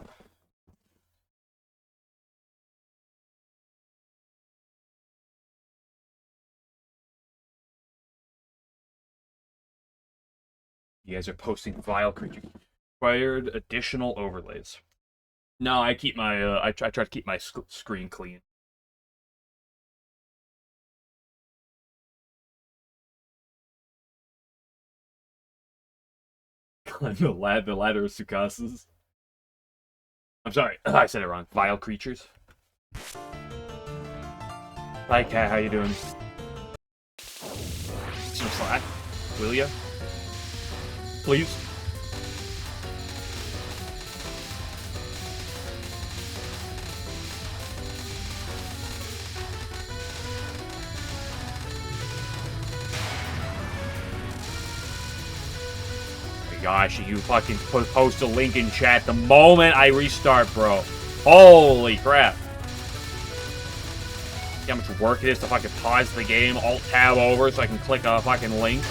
You guys are posting vile creature. Required additional overlays. No, I keep my, I try to keep my screen clean. the ladder of Sukasa's. I'm sorry, I said it wrong. Vile creatures. Hi, Cat, how you doing? Some slack, will ya? Please. Gosh, you fucking post a link in chat the moment I restart, bro. Holy crap. See how much work it is to fucking pause the game, alt-tab over so I can click a fucking link.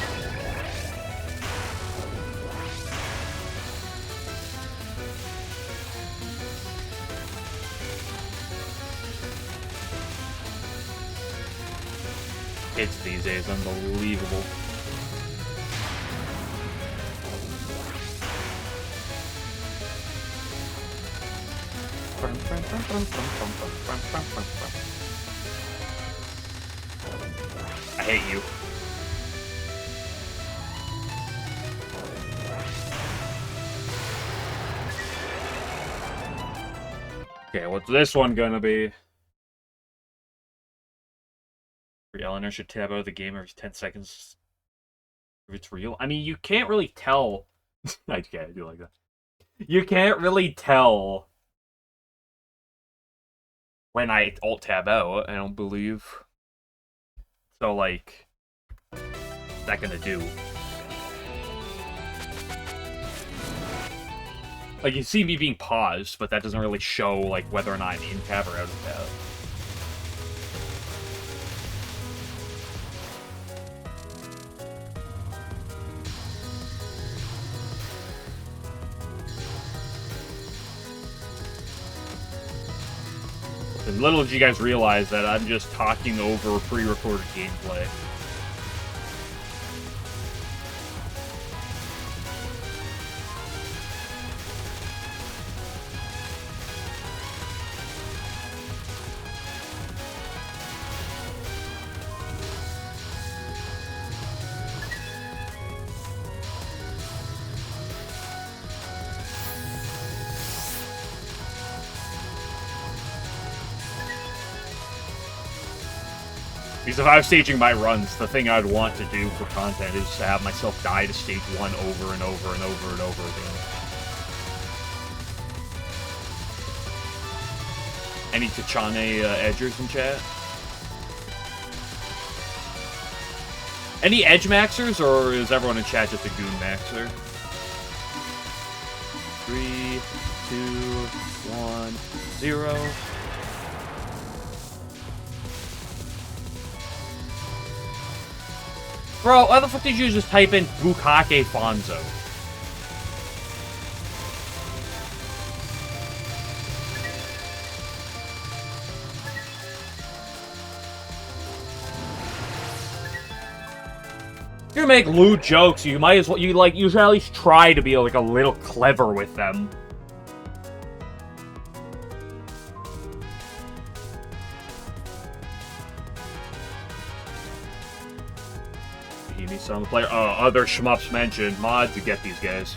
Kids these days, unbelievable. I hate you. Okay, what's this one gonna be? LNN should tab out of the game every 10 seconds if it's real. I mean, you can't really tell. I do like that. You can't really tell when I alt-tab out, I don't believe. So, like, what's that gonna do? Like, you see me being paused, but that doesn't really show, like, whether or not I'm in tab or out of tab. And little did you guys realize that I'm just talking over pre-recorded gameplay. Because if I was staging my runs, the thing I'd want to do for content is to have myself die to stage 1 over and over and over and over again. Any Tachane edgers in chat? Any edge maxers, or is everyone in chat just a goon maxer? 3, 2, 1, 0. Bro, why the fuck did you just type in Bukake Fonzo? If you make lewd jokes, you might as well, you should at least try to be, like, a little clever with them. You need some player. Other shmups mentioned. Mod to get these guys.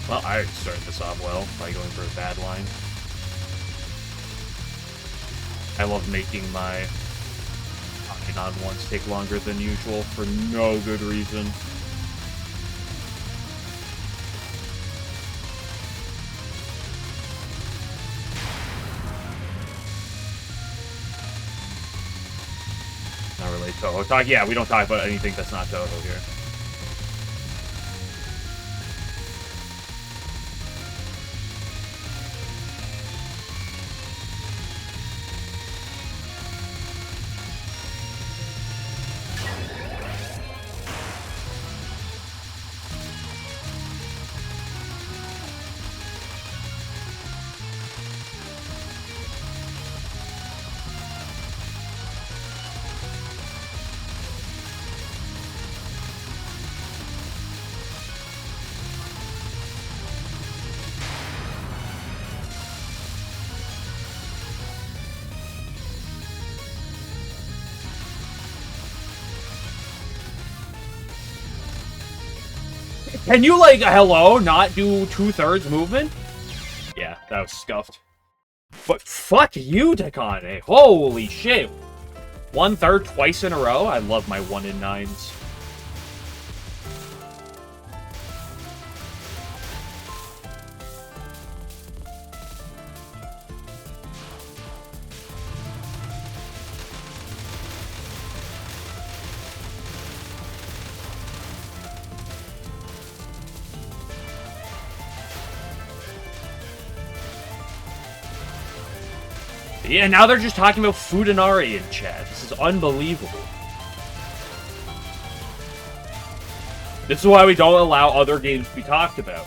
Well, I already started this off well by going for a bad line. I love making my on ones take longer than usual for no good reason. Not really Touhou. Yeah, we don't talk about anything that's not Touhou here. Can you, like, hello, not do 2/3 movement? Yeah, that was scuffed. But fuck you, Takane. Holy shit. 1/3 twice in a row? I love my 1 in 9s. Yeah, now they're just talking about Fudanari in chat. This is unbelievable. This is why we don't allow other games to be talked about.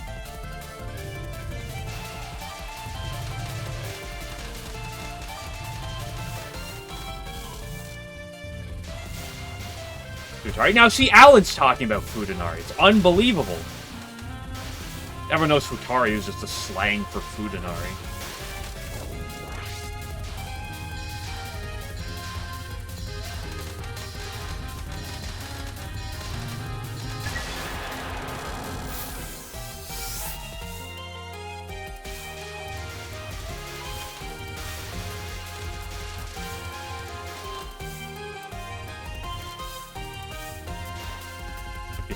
Futari. Now, see, Alan's talking about Fudanari. It's unbelievable. Everyone knows Futari is just a slang for Fudanari.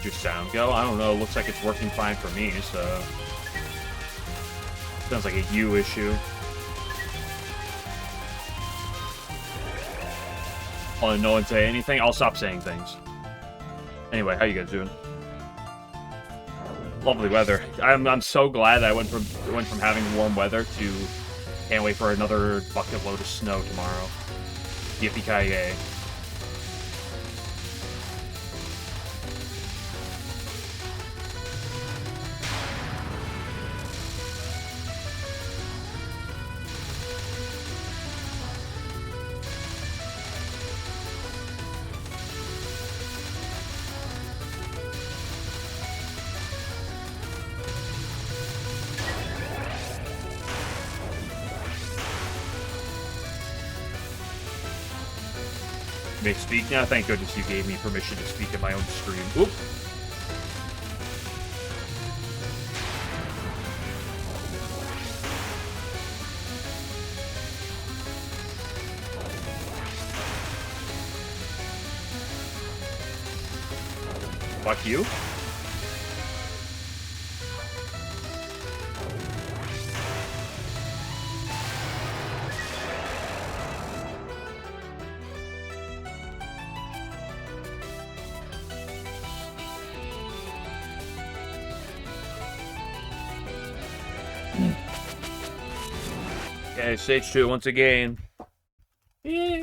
Your sound go? I don't know. Looks like it's working fine for me, so... Sounds like a you issue. Oh, no one say anything? I'll stop saying things. Anyway, how you guys doing? Lovely weather. I'm so glad I went from having warm weather to can't wait for another bucket load of snow tomorrow. Yippee-ki-yay. May speak now? Thank goodness you gave me permission to speak in my own stream. Oop. Fuck you. Okay, stage 2 once again. Yeah,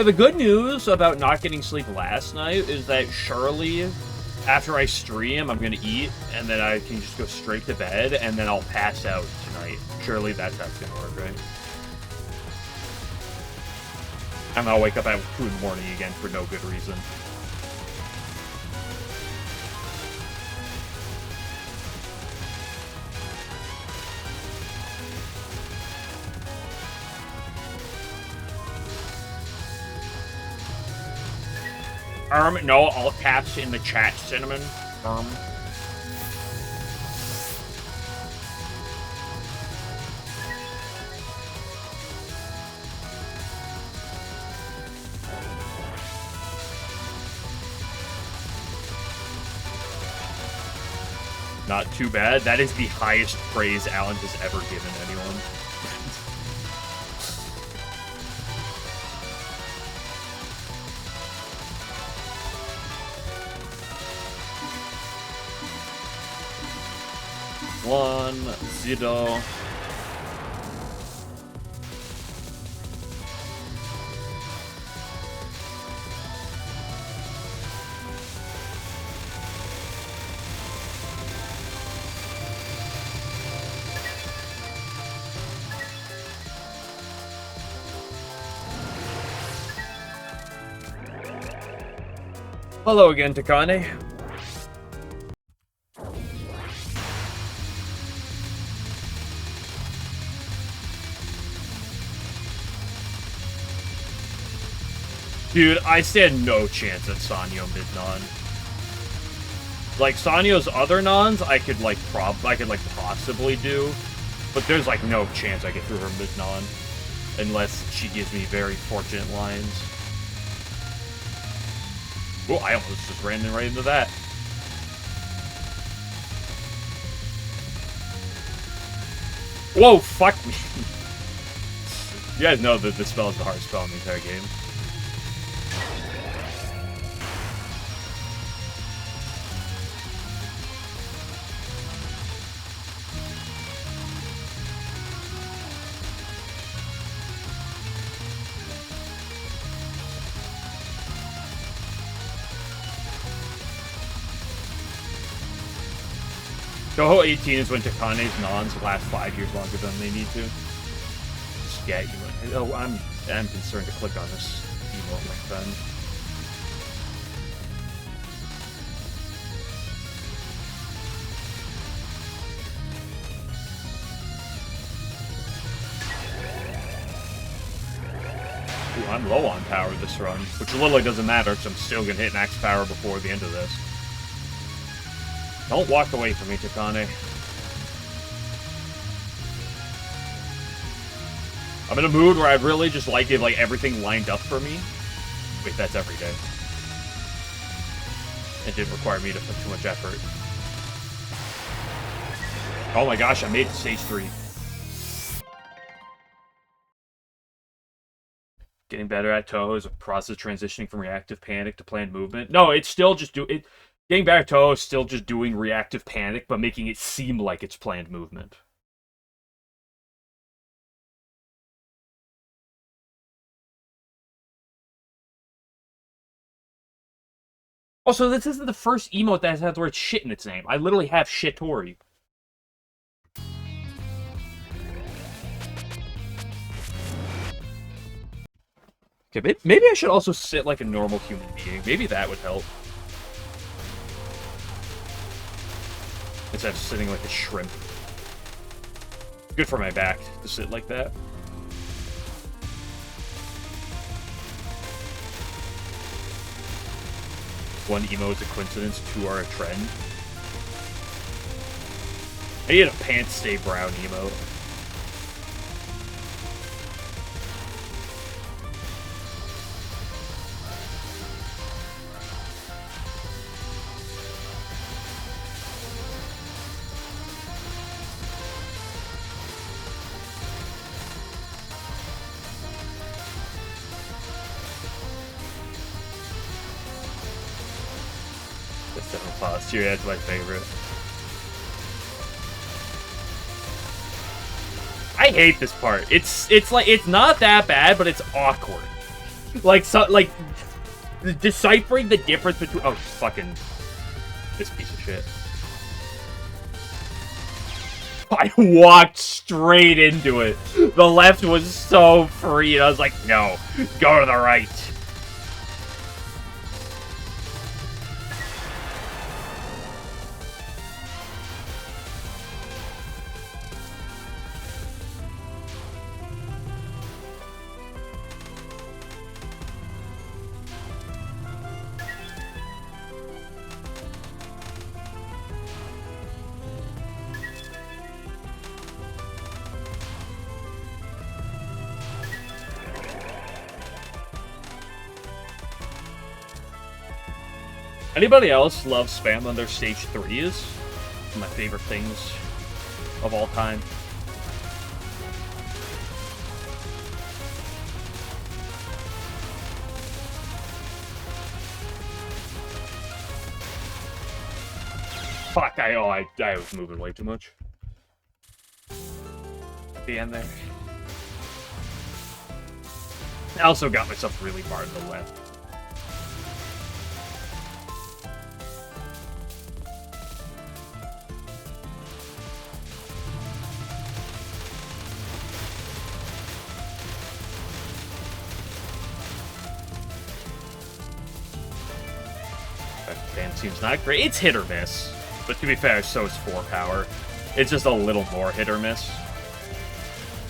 the good news about not getting sleep last night is that surely, after I stream, I'm gonna eat, and then I can just go straight to bed, and then I'll pass out tonight. Surely that's gonna work, right? And I'll wake up at 2 in the morning again for no good reason. No, all caps in the chat, Cinnamon. Not too bad. That is the highest praise Alan has ever given anyone. One, zero. Hello again, Takane. Dude, I stand no chance at Sanyo mid-non. Like, Sanyo's other nons, I could possibly do. But there's, like, no chance I get through her mid-non. Unless she gives me very fortunate lines. Oh, I almost just ran right into that. Whoa, fuck me. You guys know that this spell is the hardest spell in the entire game. Touhou 18 is when Takane's nons last 5 years longer than they need to. Scat emote. Oh, I'm concerned to click on this emote like then. Ooh, I'm low on power this run, which literally doesn't matter because I'm still gonna hit max power before the end of this. Don't walk away from me, Takane. I'm in a mood where I'd really just like if everything lined up for me. Wait, that's every day. It didn't require me to put too much effort. Oh my gosh, I made it to stage 3. Getting better at Touhou is a process transitioning from reactive panic to planned movement. No, it's still just getting better at Touhou is still just doing reactive panic, but making it seem like it's planned movement. Also, this isn't the first emote that has had the word shit in its name. I literally have Shitori. Okay, maybe I should also sit like a normal human being. Maybe that would help. Instead of sitting like a shrimp. Good for my back to sit like that. One emo is a coincidence, 2 are a trend. I need a pants stay brown emo. Yeah, that's my favorite. I hate this part. It's like it's not that bad, but it's awkward. Like deciphering the difference between fucking this piece of shit. I walked straight into it. The left was so free, and I was like, no, go to the right. Anybody else love spam on their stage 3s? My favorite things of all time. Fuck, I was moving way too much. At the end there. I also got myself really far to the left. Seems not great. It's hit or miss. But to be fair, so is 4 power. It's just a little more hit or miss.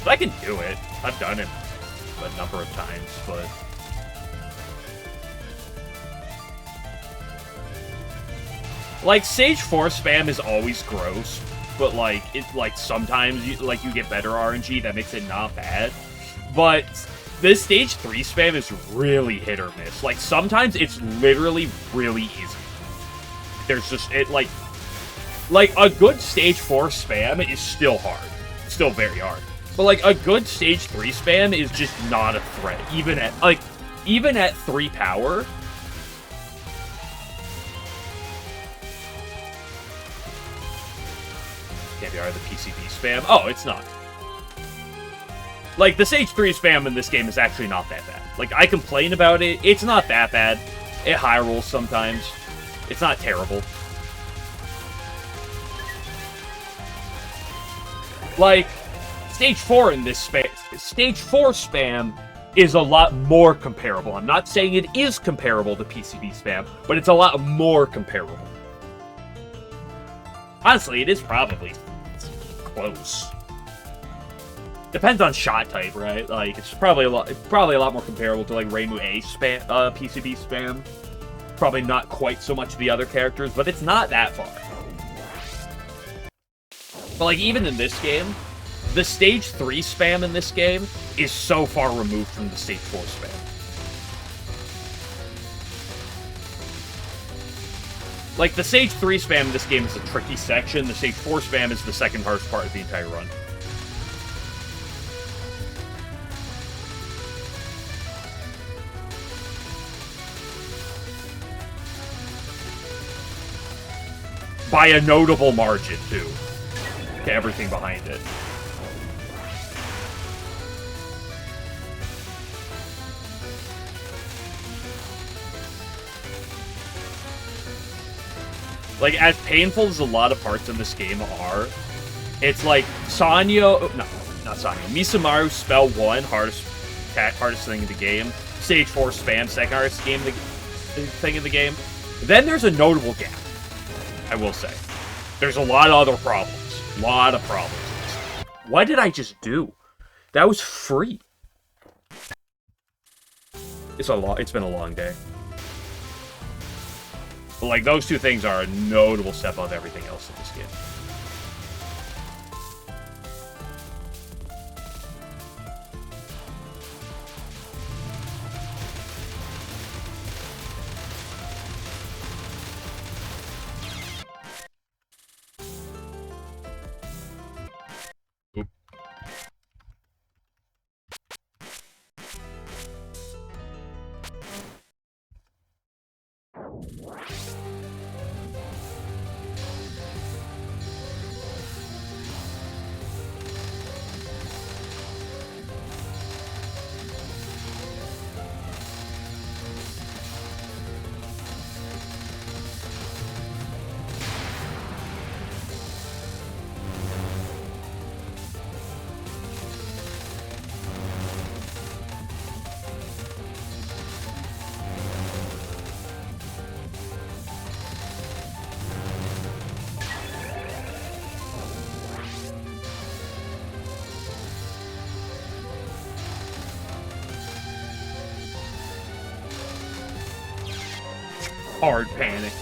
But I can do it. I've done it a number of times, but Like, Stage 4 spam is always gross, but, like, sometimes, you get better RNG that makes it not bad. But this Stage 3 spam is really hit or miss. Like, sometimes it's literally really easy. There's just, like, a good Stage 4 spam is still hard. Still very hard. But, like, a good Stage 3 spam is just not a threat. Even at 3 power... Can't be hard, the PCB spam. Oh, it's not. Like, the Stage 3 spam in this game is actually not that bad. Like, I complain about it. It's not that bad. It high rolls sometimes. It's not terrible. Like, Stage 4 in this space, Stage 4 spam is a lot more comparable. I'm not saying it is comparable to PCB spam, but it's a lot more comparable. Honestly, it is probably close. Depends on shot type, right? Like, it's probably a lot more comparable to, like, Reimu A spam, PCB spam. Probably not quite so much the other characters, but it's not that far. But, like, even in this game, the Stage 3 spam in this game is so far removed from the Stage 4 spam. Like, the Stage 3 spam in this game is a tricky section. The Stage 4 spam is the second hardest part of the entire run. By a notable margin, too. To everything behind it. Like, as painful as a lot of parts in this game are, it's like Sanyo... No, not Sanyo. Misumaru spell 1, hardest thing in the game. Stage 4 spam, second hardest thing in the game. Then there's a notable gap, I will say. There's a lot of other problems. Lot of problems. What did I just do? That was free. It's been a long day. But, like, those two things are a notable step above everything else in this game. Hard panic.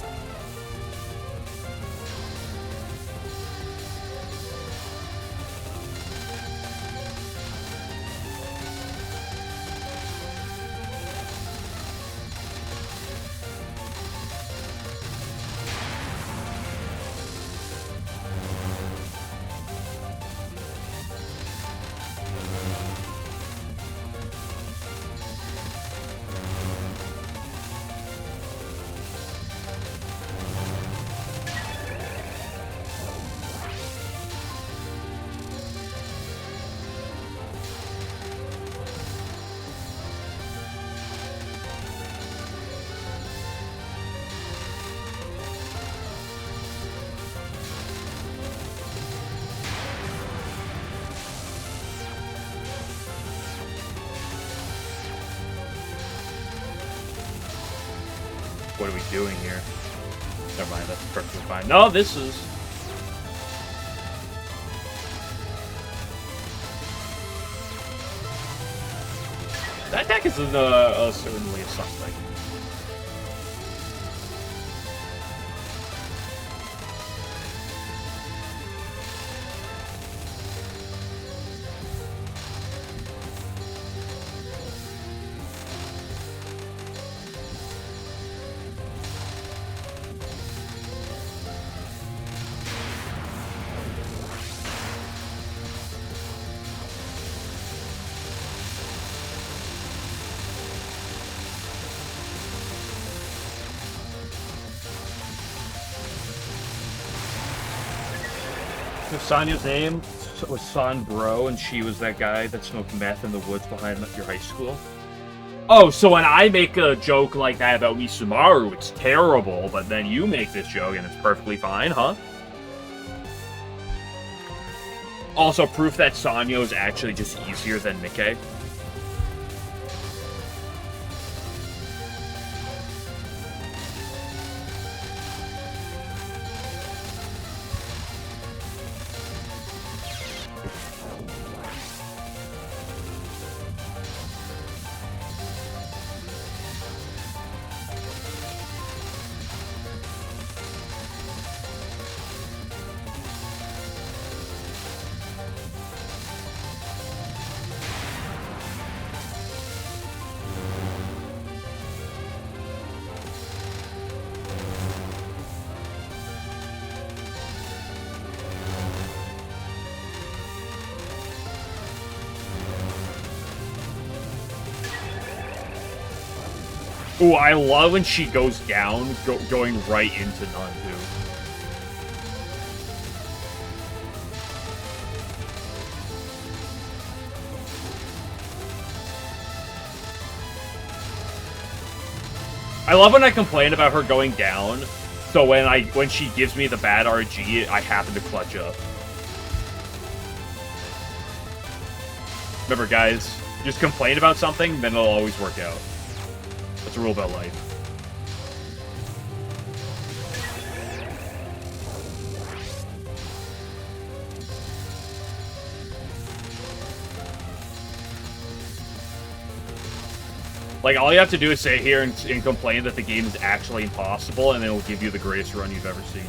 What are we doing here? Never mind, that's perfectly fine. No, this is... That attack is certainly something. Sonya's name was San Bro, and she was that guy that smoked meth in the woods behind your high school. Oh, so when I make a joke like that about Misumaru, it's terrible, but then you make this joke and it's perfectly fine, huh? Also, proof that Sanyo is actually just easier than Nikkei. Ooh, I love when she goes down, going right into none, too. I love when I complain about her going down, so when she gives me the bad RG, I happen to clutch up. Remember, guys, just complain about something, then it'll always work out. That's a rule about life. Like, all you have to do is sit here and complain that the game is actually impossible, and then it'll give you the greatest run you've ever seen.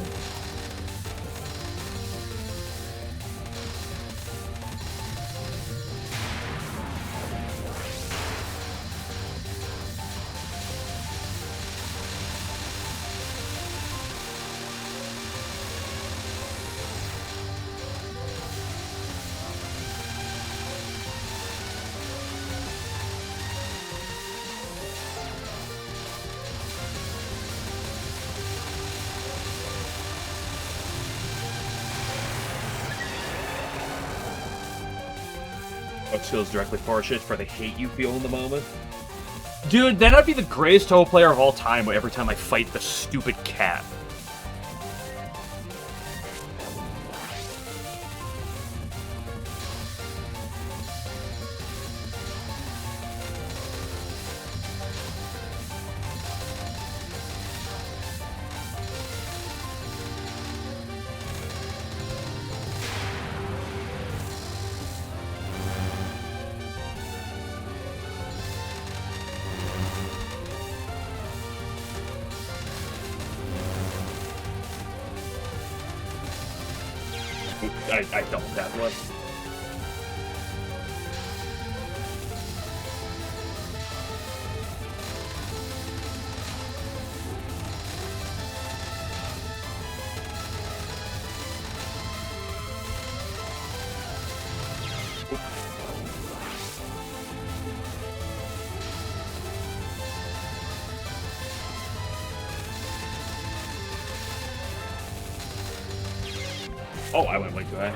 Feels directly portioned for the hate you feel in the moment. Dude, then I'd be the greatest Touhou player of all time every time I fight the stupid cat. I don't have one. Oh, I went way too high.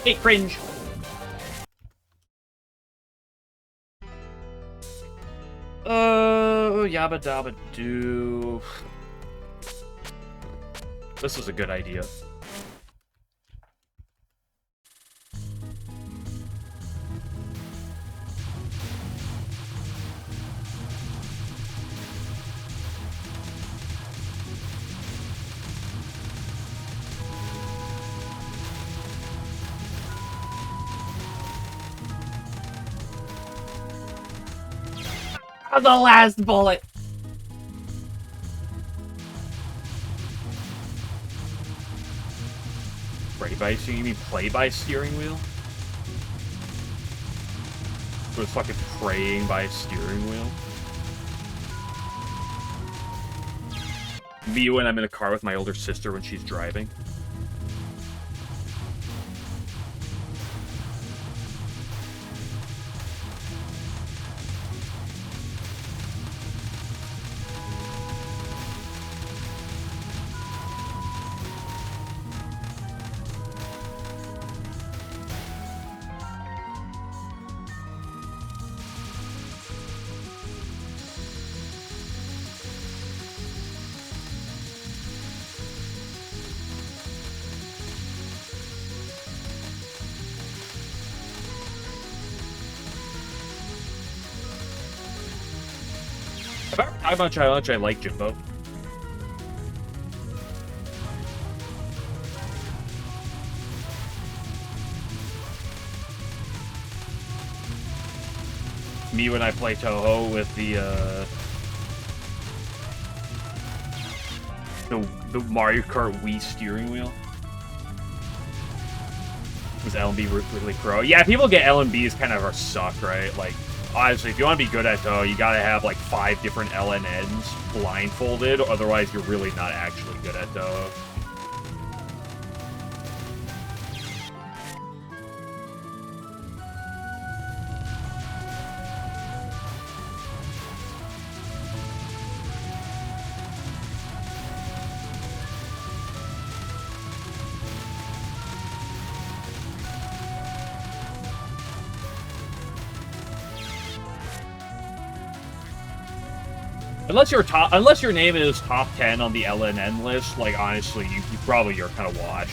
Hey, cringe. Yabba dabba doo. This was a good idea. The last bullet! Pray by steering? You mean play by steering wheel? So it's fucking praying by steering wheel? Me when I'm in a car with my older sister when she's driving. How much I like Jimbo. Me when I play Touhou with the Mario Kart Wii steering wheel. Was LNB really pro? Yeah, people get LNBs kind of are suck, right? Like, honestly, if you want to be good at Touhou, you gotta have like 5 different LNNs blindfolded, otherwise you're really not actually good at Touhou. Unless your name is top 10 on the LNN list, like honestly, you probably are kind of washed.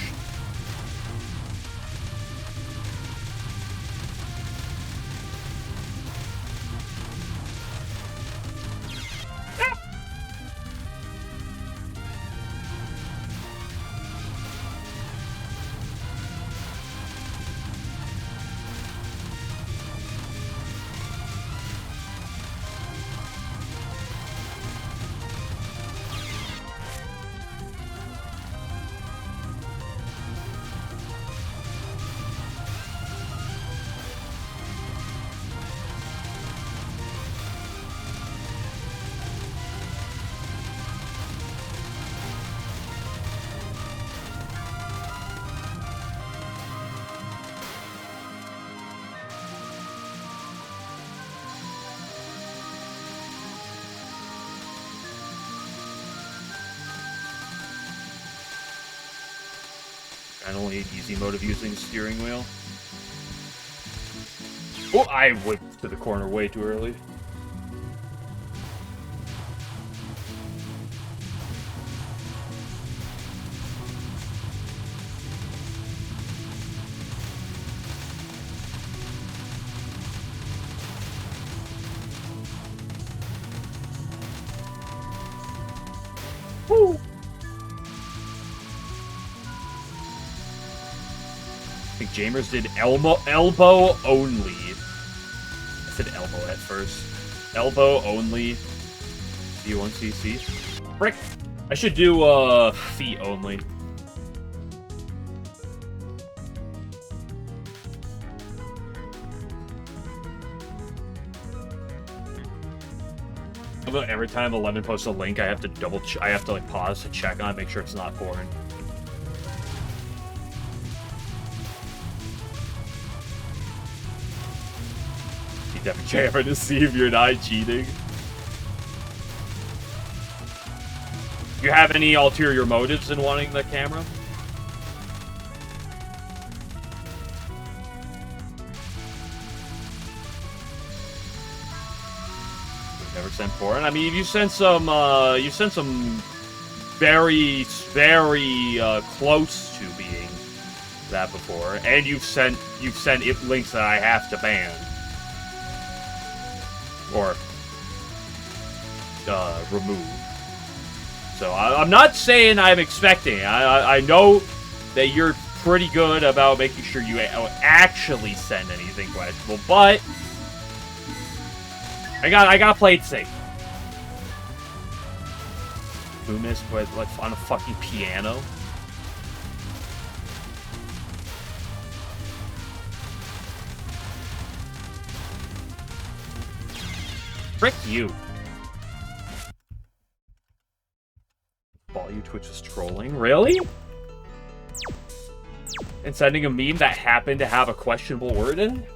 And only an easy mode of using steering wheel. Oh, I went to the corner way too early. Woo! I think Jamers did elbow only. I said elbow at first. Elbow only. D1CC. Frick! I should do feet only. Every time 11 posts a link, I have to I have to like pause to check on it, make sure it's not foreign. Definitely to see if you're not cheating. Do you have any ulterior motives in wanting the camera? Never sent porn. I mean, you sent some very, very close to being that before, and you've sent links that I have to ban. Or remove. So I'm not saying I'm expecting. I know that you're pretty good about making sure you actually send anything questionable, but I gotta play it safe. Loomis, but like on a fucking piano. Frick you. Ball you Twitch was trolling? Really? And sending a meme that happened to have a questionable word in it?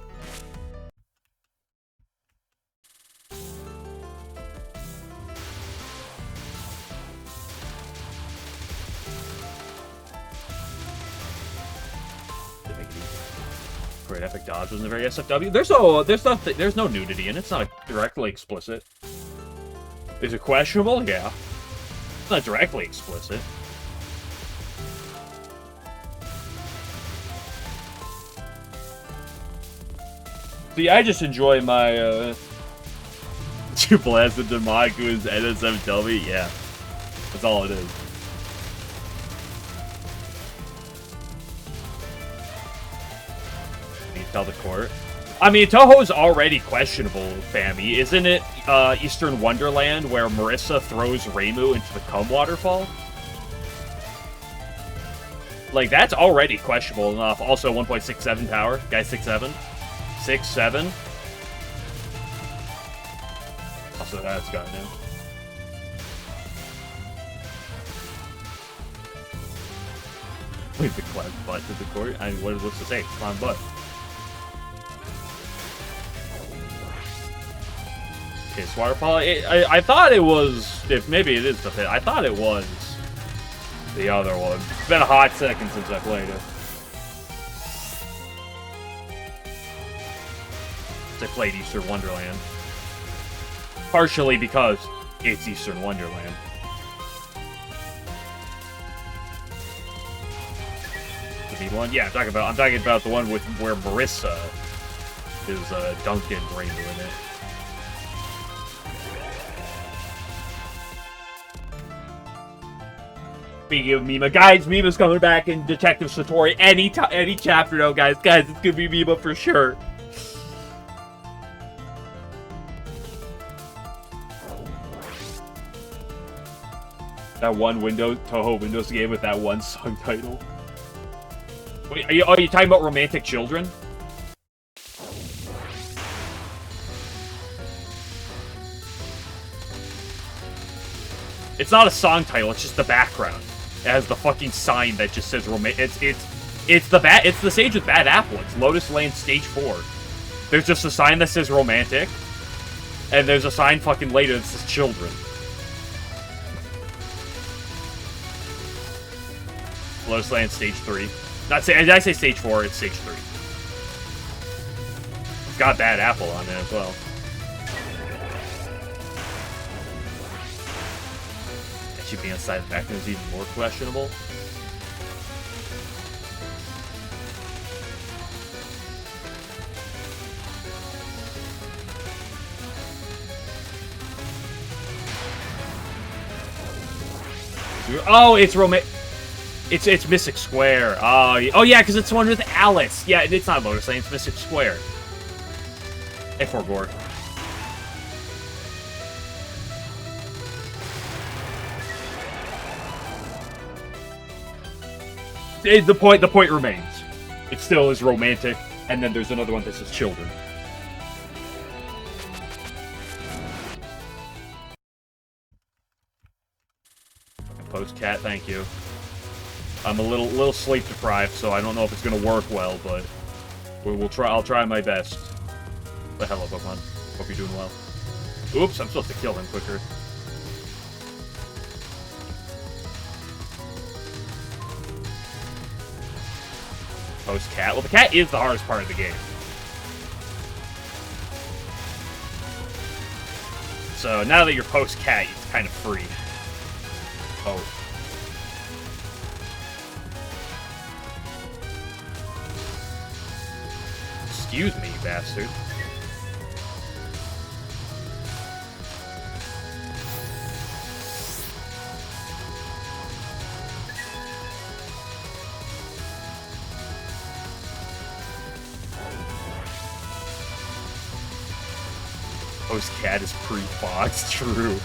Great Epic Dodge wasn't very SFW. There's no nudity in it. It's not directly explicit. Is it questionable? Yeah. It's not directly explicit. See, I just enjoy my, two blasted Demog who is NSFW. Yeah. That's all it is. Can you tell the court? I mean, Touhou's already questionable, Fammy. Isn't it Eastern Wonderland where Marissa throws Reimu into the cum waterfall? Like, that's already questionable enough. Also, 1.67 power. Guy 6'7". 6'7". Also, that's got now. Wait, the clown butt to the court? I mean, what's to say? Clown butt. Piss waterfall? I thought it was... If maybe it is the pit. I thought it was the other one. It's been a hot second since I played it. I played Eastern Wonderland. Partially because it's Eastern Wonderland. The B one? Yeah, I'm talking about the one with where Marissa is Duncan Reimu in it. Speaking of Mima, guys, Mima's coming back in Detective Satori any chapter now, guys. Guys, it's gonna be Mima for sure. That one Touhou Windows game with that one song title. Wait, are you talking about Romantic Children? It's not a song title, it's just the background. It has the fucking sign that just says romantic. It's the stage with Bad Apple. It's Lotus Lane Stage 4. There's just a sign that says romantic, and there's a sign fucking later that says children. Lotus Lane Stage 3. Did I say Stage 4? It's Stage 3. It's got Bad Apple on it as well. Should be inside the back is even more questionable. Oh, it's it's Mystic Square. Oh yeah, because it's the one with Alice. Yeah, it's not Lotus Lane, it's Mystic Square. A4 Gore. The point remains. It still is romantic, and then there's another one that says children. Post cat, thank you. I'm a little sleep deprived, so I don't know if it's gonna work well, but we'll try. I'll try my best. But hello, Pokemon. Hope you're doing well. Oops, I'm supposed to kill him quicker. Post cat. Well, the cat is the hardest part of the game. So now that you're post cat, it's kind of free. Oh. Excuse me, you bastard. Ghost Cat is pre-Fox, true.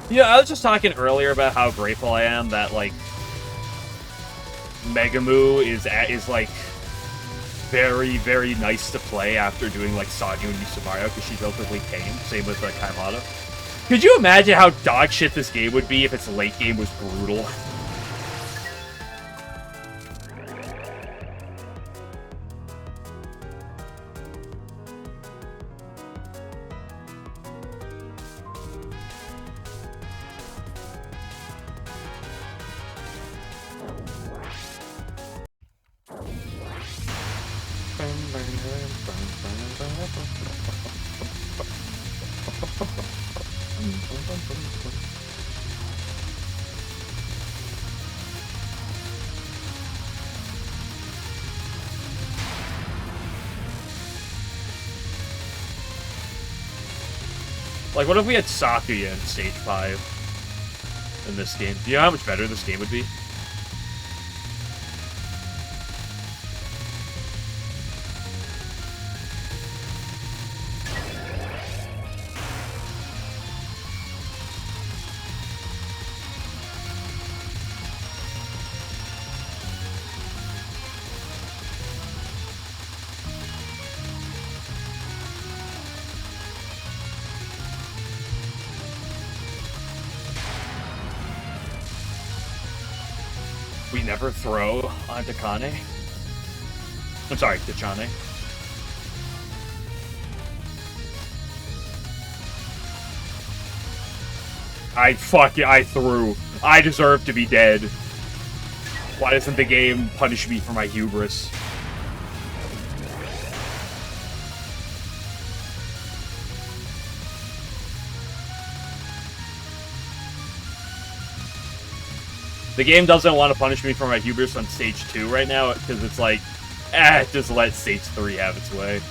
Yeah, I was just talking earlier about how grateful I am that, like, Megamoo is like, very, very nice to play after doing, like, Sanyu and Yu Mario, because she's relatively tame. Same with, Kaimata. Could you imagine how dog shit this game would be if its late game was brutal? Like, what if we had Sakuya in Stage 5 in this game? Do you know how much better this game would be? We never throw on Takane. I'm sorry, Tachane. I threw. I deserve to be dead. Why doesn't the game punish me for my hubris? The game doesn't want to punish me for my hubris on Stage 2 right now, because it's like, just let Stage 3 have its way.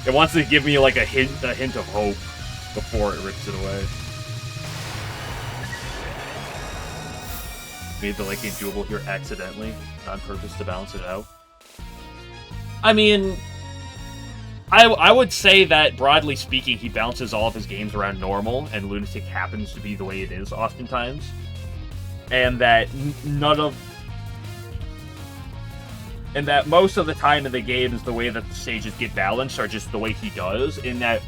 It wants to give me, like, a hint of hope before it rips it away. Made the late game doable here accidentally, on purpose to balance it out. I mean, I would say that, broadly speaking, he balances all of his games around normal, and Lunatic happens to be the way it is oftentimes. And that and that most of the time in the games, the way that the stages get balanced are just the way he does, in that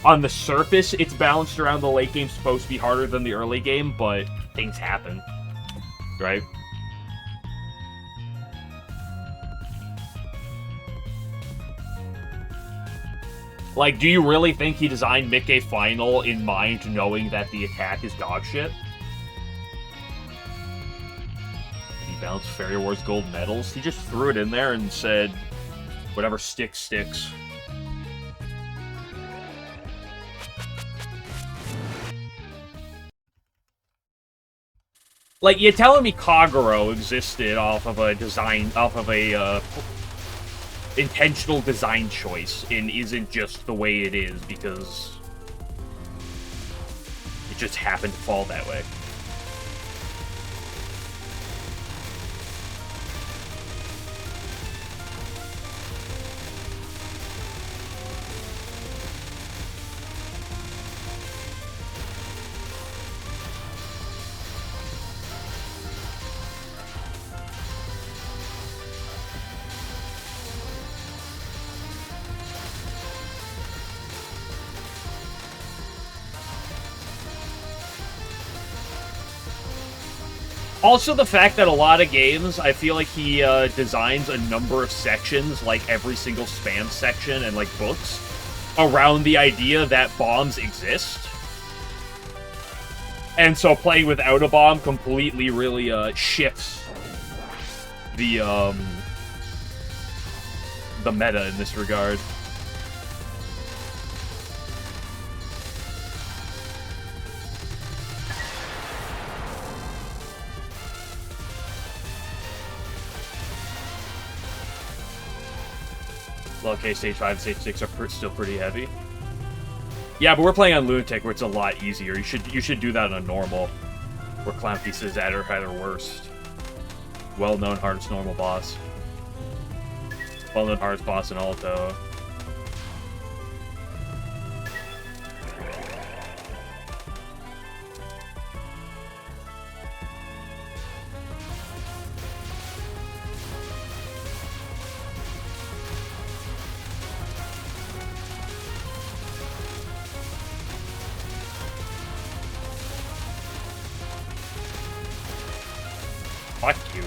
on the surface, it's balanced around the late game, supposed to be harder than the early game, but things happen, right? Like, do you really think he designed Mickey Final in mind, knowing that the attack is dog shit? Balanced Fairy Wars gold medals. He just threw it in there and said, whatever sticks, sticks. Like, you're telling me Kagero existed off of a intentional design choice and isn't just the way it is because it just happened to fall that way. Also, the fact that a lot of games, I feel like he designs a number of sections, like every single spam section and, like, books, around the idea that bombs exist. And so playing without a bomb completely really shifts the meta in this regard. Okay, stage 5 and stage 6 are still pretty heavy. Yeah, but we're playing on Lunatic, where it's a lot easier. You should do that on normal, where Clown Beast is at or worst. Well-known hardest normal boss. Well-known hardest boss in Alto. Fuck you.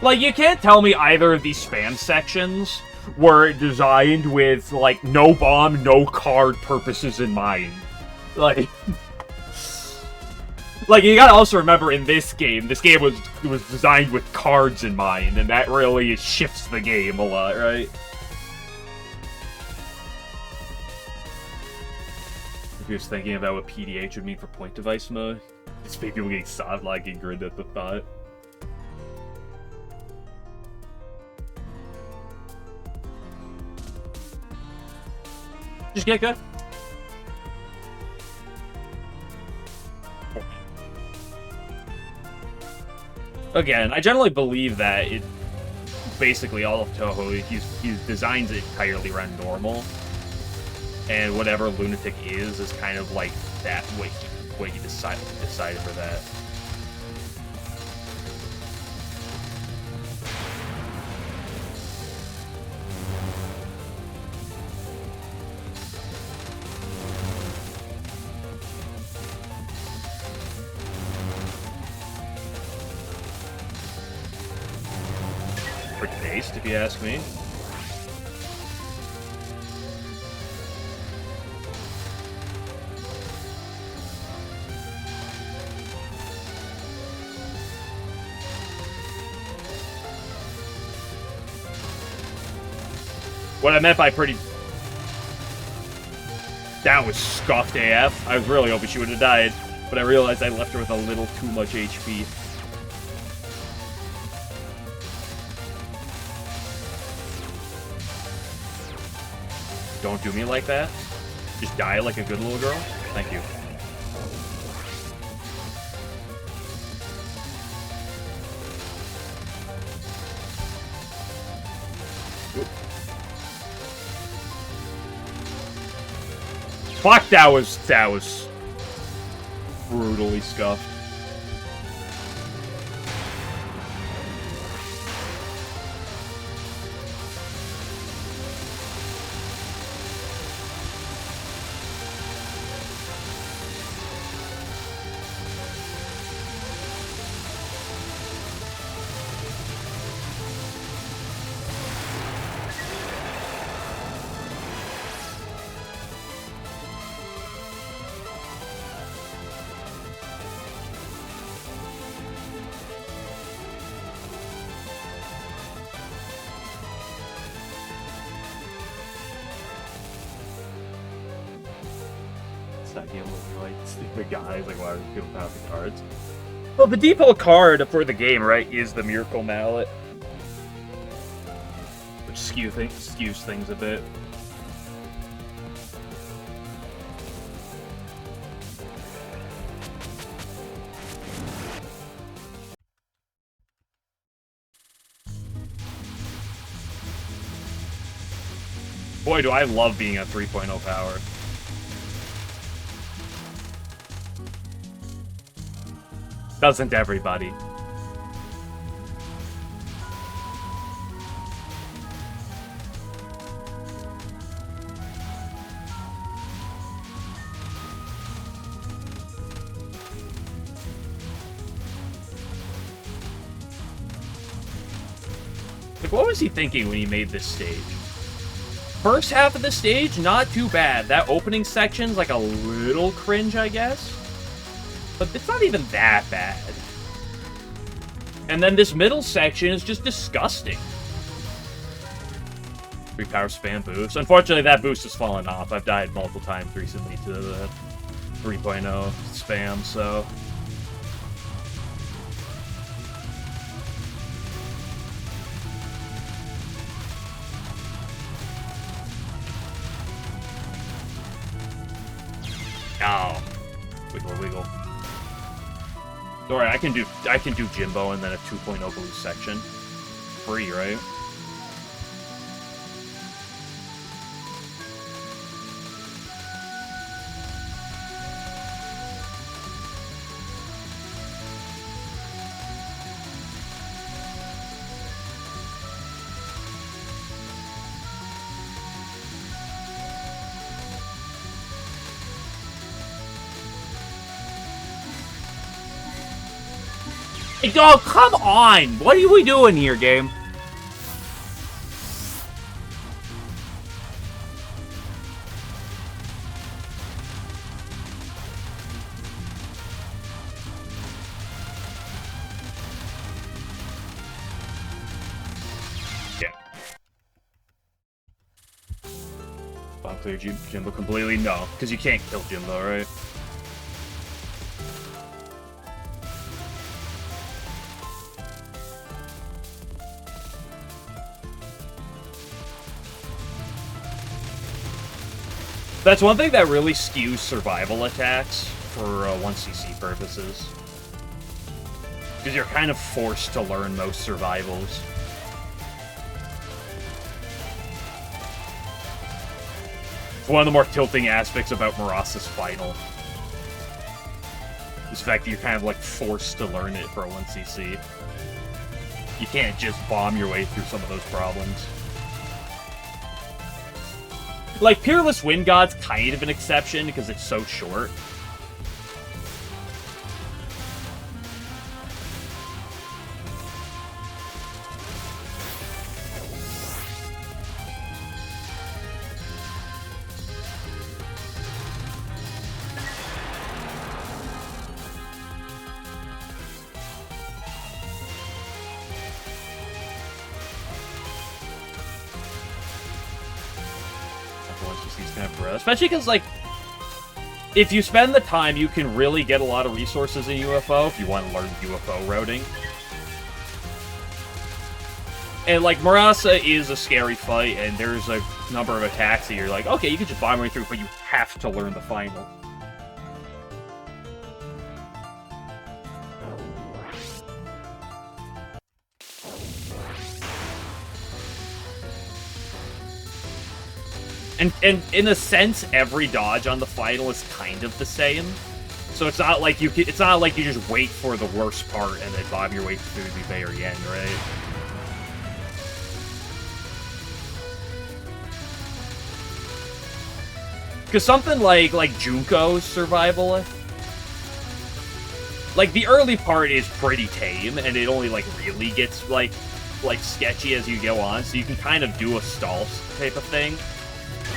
Like, you can't tell me either of these spam sections were designed with, like, no bomb, no card purposes in mind. Like, you gotta also remember in this game was designed with cards in mind, and that really shifts the game a lot, right? If you're just thinking about what PDH would mean for point device mode, it's people getting soft lagging grid at the thought. Just get good. Again, I generally believe that it basically all of Touhou, he's designed it entirely around normal, and whatever Lunatic is kind of like that way he decided for that. Pretty based, if you ask me. What I meant by pretty... That was scuffed AF. I was really hoping she would have died, but I realized I left her with a little too much HP. Don't do me like that. Just die like a good little girl. Thank you. Oop. Fuck, that was brutally scuffed. Idea will be like stupid guys, like why are people passing cards? Well, the default card for the game, right, is the Miracle Mallet, which skews things a bit. Boy, do I love being at 3.0 power. Doesn't everybody? Like, what was he thinking when he made this stage? First half of the stage, not too bad. That opening section's like a little cringe, I guess. But it's not even that bad. And then this middle section is just disgusting. 3 power spam boost. Unfortunately, that boost has fallen off. I've died multiple times recently to the 3.0 spam, so... Ow. Wiggle, wiggle. Alright, I can do Jimbo and then a 2.0 boost section. Free, right? Oh, come on! What are we doing here, game? Yeah. I'll clear Jimbo completely? No, because you can't kill Jimbo, right? That's one thing that really skews survival attacks for 1cc purposes. Because you're kind of forced to learn most survivals. It's one of the more tilting aspects about Murasa's final. Is the fact that you're kind of like forced to learn it for a 1cc. You can't just bomb your way through some of those problems. Like, Peerless Wind God's kind of an exception because it's so short. Especially because, like, if you spend the time, you can really get a lot of resources in UFO if you want to learn UFO routing. And, like, Murasa is a scary fight, and there's a number of attacks that you're like, okay, you can just bomb right through, but you have to learn the final. And in a sense, every dodge on the final is kind of the same. So it's not like you just wait for the worst part and then bomb your way through the very end, right? Because something like Junko's survival, like the early part is pretty tame, and it only like really gets like sketchy as you go on. So you can kind of do a stall type of thing.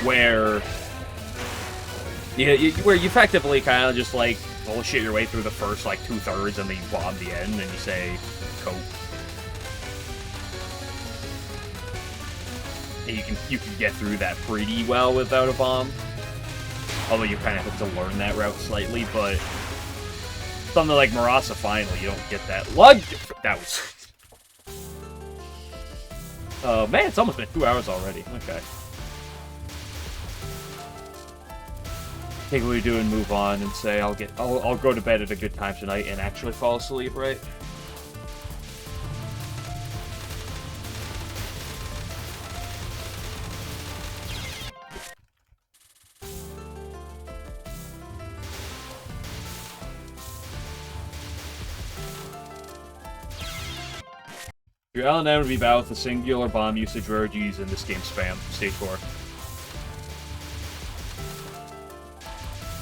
Where you effectively kind of just like bullshit your way through the first like 2/3 and then you bomb the end and you say cope. And you can get through that pretty well without a bomb. Although you kind of have to learn that route slightly, but something like Murasa Final, you don't get that. That was oh man, it's almost been 2 hours already. Okay. Take what we do and move on and say I'll go to bed at a good time tonight and actually fall asleep, right? Your LNN would be bad with the singular bomb usage rarity used in this game spam. Stage 4.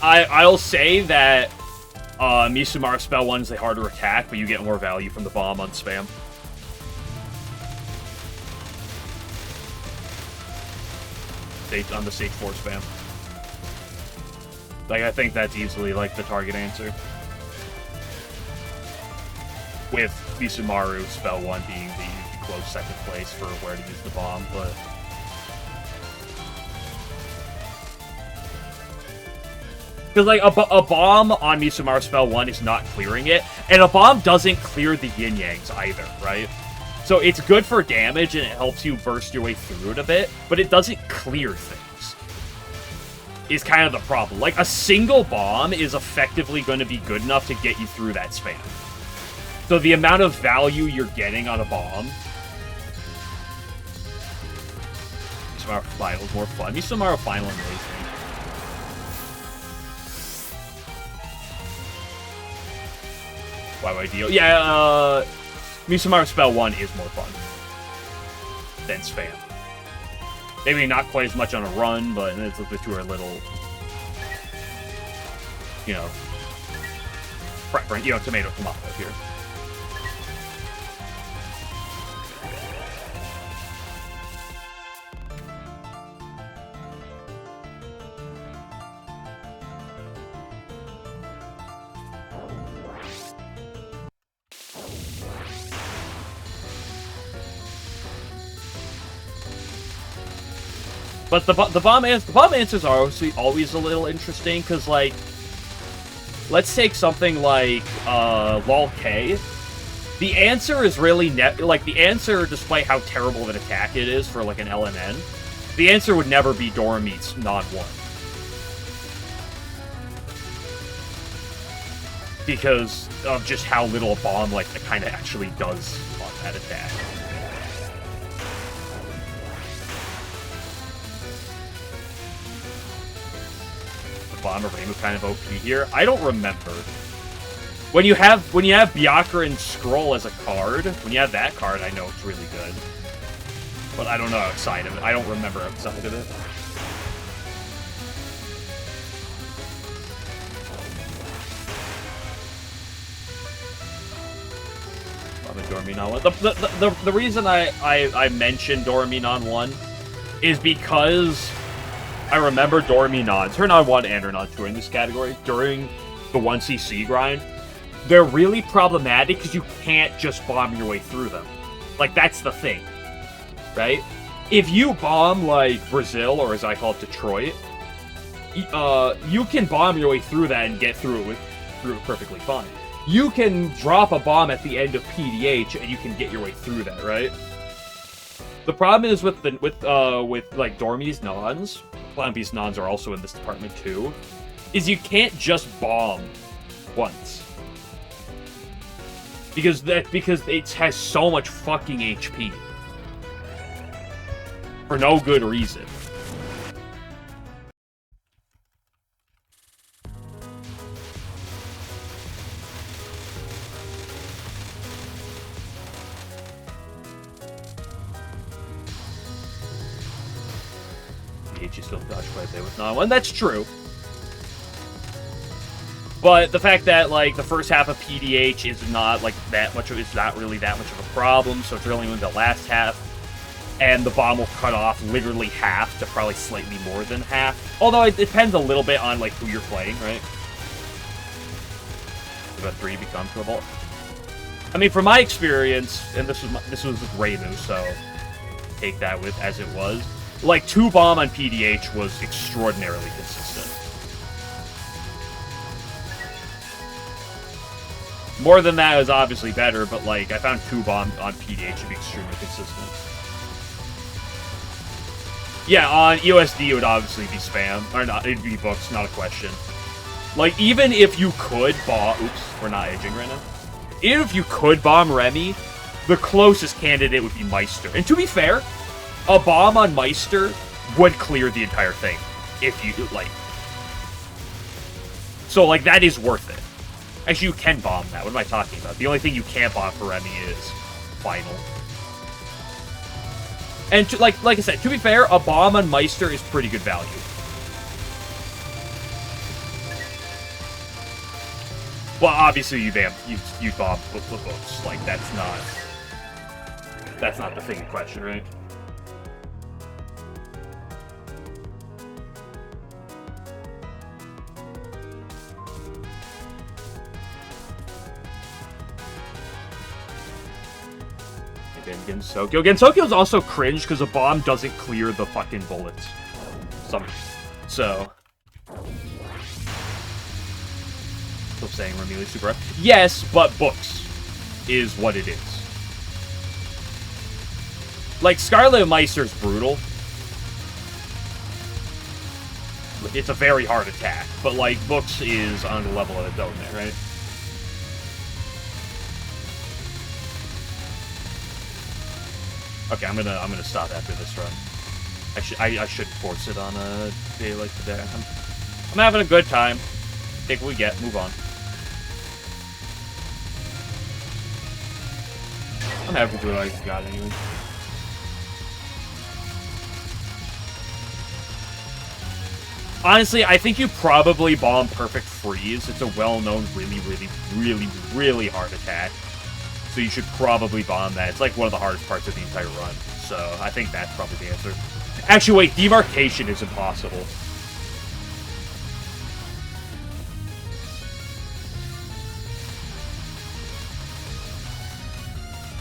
I'll say that Misumaru spell 1 is a harder attack, but you get more value from the bomb on spam. On the stage 4 spam. Like, I think that's easily, like, the target answer. with Misumaru Spell 1 being the close second place for where to use the bomb, but... Because, like, a bomb on Misumaru Spell 1 is not clearing it, and a bomb doesn't clear the yin-yangs either, right? So it's good for damage, and it helps you burst your way through it a bit, but it doesn't clear things. Is kind of the problem. Like, a single bomb is effectively going to be good enough to get you through that span. So the amount of value you're getting on a bomb... Misumaru Final is more fun. Misumaru Final and Lazy. YYDO. Yeah, Misumaru Spell 1 is more fun than Spam. Maybe not quite as much on a run, but the two are a little, you know, preference, you know, tomato here. But the bomb answers are always a little interesting, because, like, let's take something like Lol K. The answer is really the answer, despite how terrible of an attack it is for like an LNN, the answer would never be Dorami's Nod 1. Because of just how little a bomb like kind of actually does on that attack. Bomb or Rainbow kind of OP here. I don't remember. When you have Byakuya and Scroll as a card, when you have that card, I know it's really good. But I don't know outside of it. I don't remember outside of it. Dormin on 1. The reason I mentioned Dormin on 1 is because I remember Dorami Nods, her Nod 1 and her Nod 2 in this category, during the 1cc grind. They're really problematic because you can't just bomb your way through them. Like, that's the thing, right? If you bomb, like, Brazil, or as I call it, Detroit, you can bomb your way through that and get through it perfectly fine. You can drop a bomb at the end of PDH and you can get your way through that, right? The problem is with like Dorami's Nods, Plan B's Nods are also in this department too, is you can't just bomb once. Because it has so much fucking HP. For no good reason. You still dodge quite a bit with Nod 1. That's true. But the fact that, like, the first half of PDH is not, like, it's not really that much of a problem, so it's really only the last half. And the bomb will cut off literally half to probably slightly more than half. Although it depends a little bit on, like, who you're playing, right? About 3 becomes Revolt. I mean, from my experience, and this was with Reimu, so take that with as it was. Like, 2 bomb on PDH was extraordinarily consistent. More than that is obviously better, but, like, I found 2 bomb on PDH to be extremely consistent. Yeah, on EOSD it would obviously be spam. Or not, it'd be books, not a question. Like, even if you could bomb... Oops, we're not aging right now. Even if you could bomb Remy, the closest candidate would be Meister. And to be fair, a bomb on Meister would clear the entire thing. If you, like... So, like, that is worth it. Actually, you can bomb that. What am I talking about? The only thing you can't bomb for Remy is Final. And, like I said, to be fair, a bomb on Meister is pretty good value. Well, obviously, you bomb books. Like, that's not the thing in question, right? Gensokyo. Gensokyo is also cringe because a bomb doesn't clear the fucking bullets. So. Still saying Remeli's super rough. Yes, but books is what it is. Like, Scarlet Meister's brutal. It's a very hard attack, but, like, books is on the level of a Dome, right? Okay, I'm gonna stop after this run. I shouldn't force it on a day like today. I'm having a good time. Take what we get, move on. I'm happy with what I got anyway. Honestly, I think you probably bomb Perfect Freeze. It's a well-known, really hard attack. So you should probably bomb that. It's like one of the hardest parts of the entire run. So I think that's probably the answer. Actually, wait, Demarcation is impossible.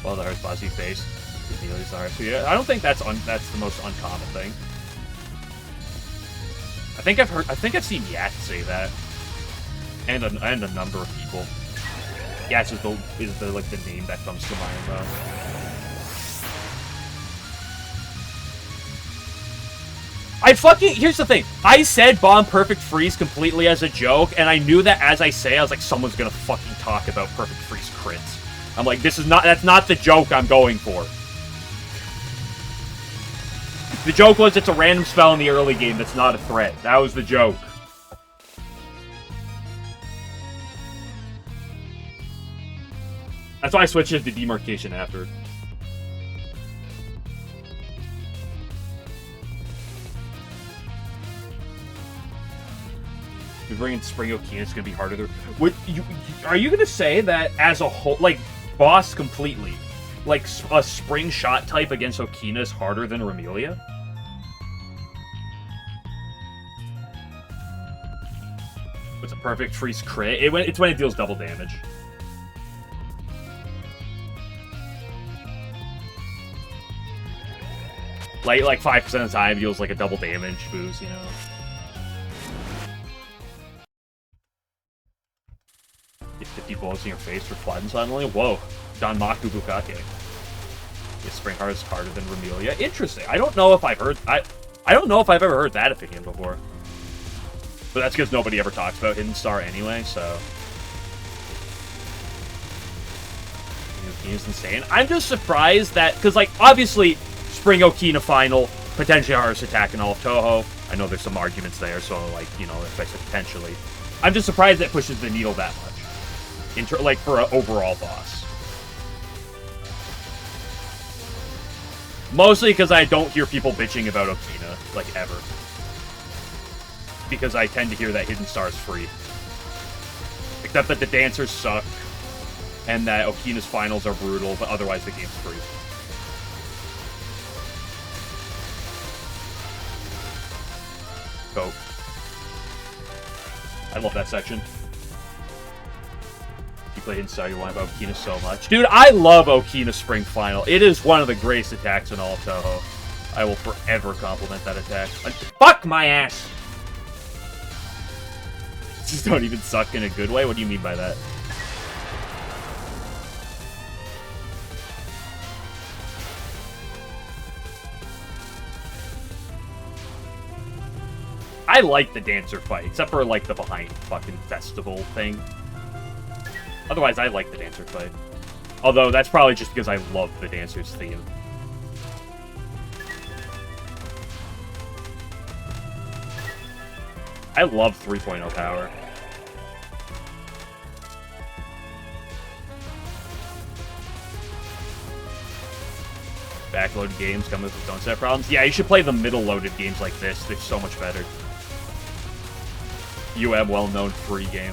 Well, the Herzbasi face. So yeah, I don't think that's the most uncommon thing. I think I've seen Yak say that, and a number of people. Yak is the name that comes to mind though. Here's the thing. I said bomb Perfect Freeze completely as a joke, and I knew that as I say, I was like, someone's gonna fucking talk about Perfect Freeze crits. I'm like, that's not the joke I'm going for. The joke was it's a random spell in the early game that's not a threat. That was the joke. That's why I switched it to Demarcation after. We bring in Spring Okina, it's gonna be harder. Are you gonna say that as a whole, like, boss completely, like, a Spring Shot type against Okina is harder than Remelia? It's a Perfect Freeze crit. It's when it deals double damage. Like 5% of the time deals like a double damage boost, you know. Get 50 bullets in your face for flooding suddenly. Whoa, Danmaku Bukake. Is Spring Heart is harder than Remelia? Interesting. I don't know if I've heard. I don't know if I've ever heard that opinion before. But that's because nobody ever talks about Hidden Star anyway, so. Okina's insane. I'm just surprised that, because, like, obviously, Spring Okina final, potentially hardest attack in all of Touhou. I know there's some arguments there, so, like, you know, if I said potentially. I'm just surprised that pushes the needle that much. Like, for an overall boss. Mostly because I don't hear people bitching about Okina, like, ever. Because I tend to hear that Hidden Star is free. Except that the dancers suck, and that Okina's finals are brutal, but otherwise the game's free. Go. I love that section. You play Hidden Star, you whine about Okina so much. Dude, I love Okina Spring Final. It is one of the greatest attacks in all of Touhou. I will forever compliment that attack. Fuck my ass! Just don't even suck in a good way? What do you mean by that? I like the dancer fight, except for, like, the behind fucking festival thing. Otherwise, I like the dancer fight. Although, that's probably just because I love the dancer's theme. I love 3.0 power. Backloaded games come with its own set of problems. Yeah, you should play the middle-loaded games like this. They're so much better. UM well-known free game.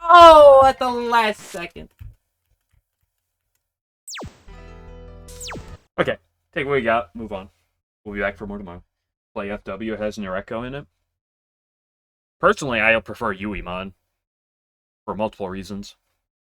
Oh, at the last second. Okay, take what we got. Move on. We'll be back for more tomorrow. play FW has Noreko in it. Personally, I prefer Yuimon for multiple reasons.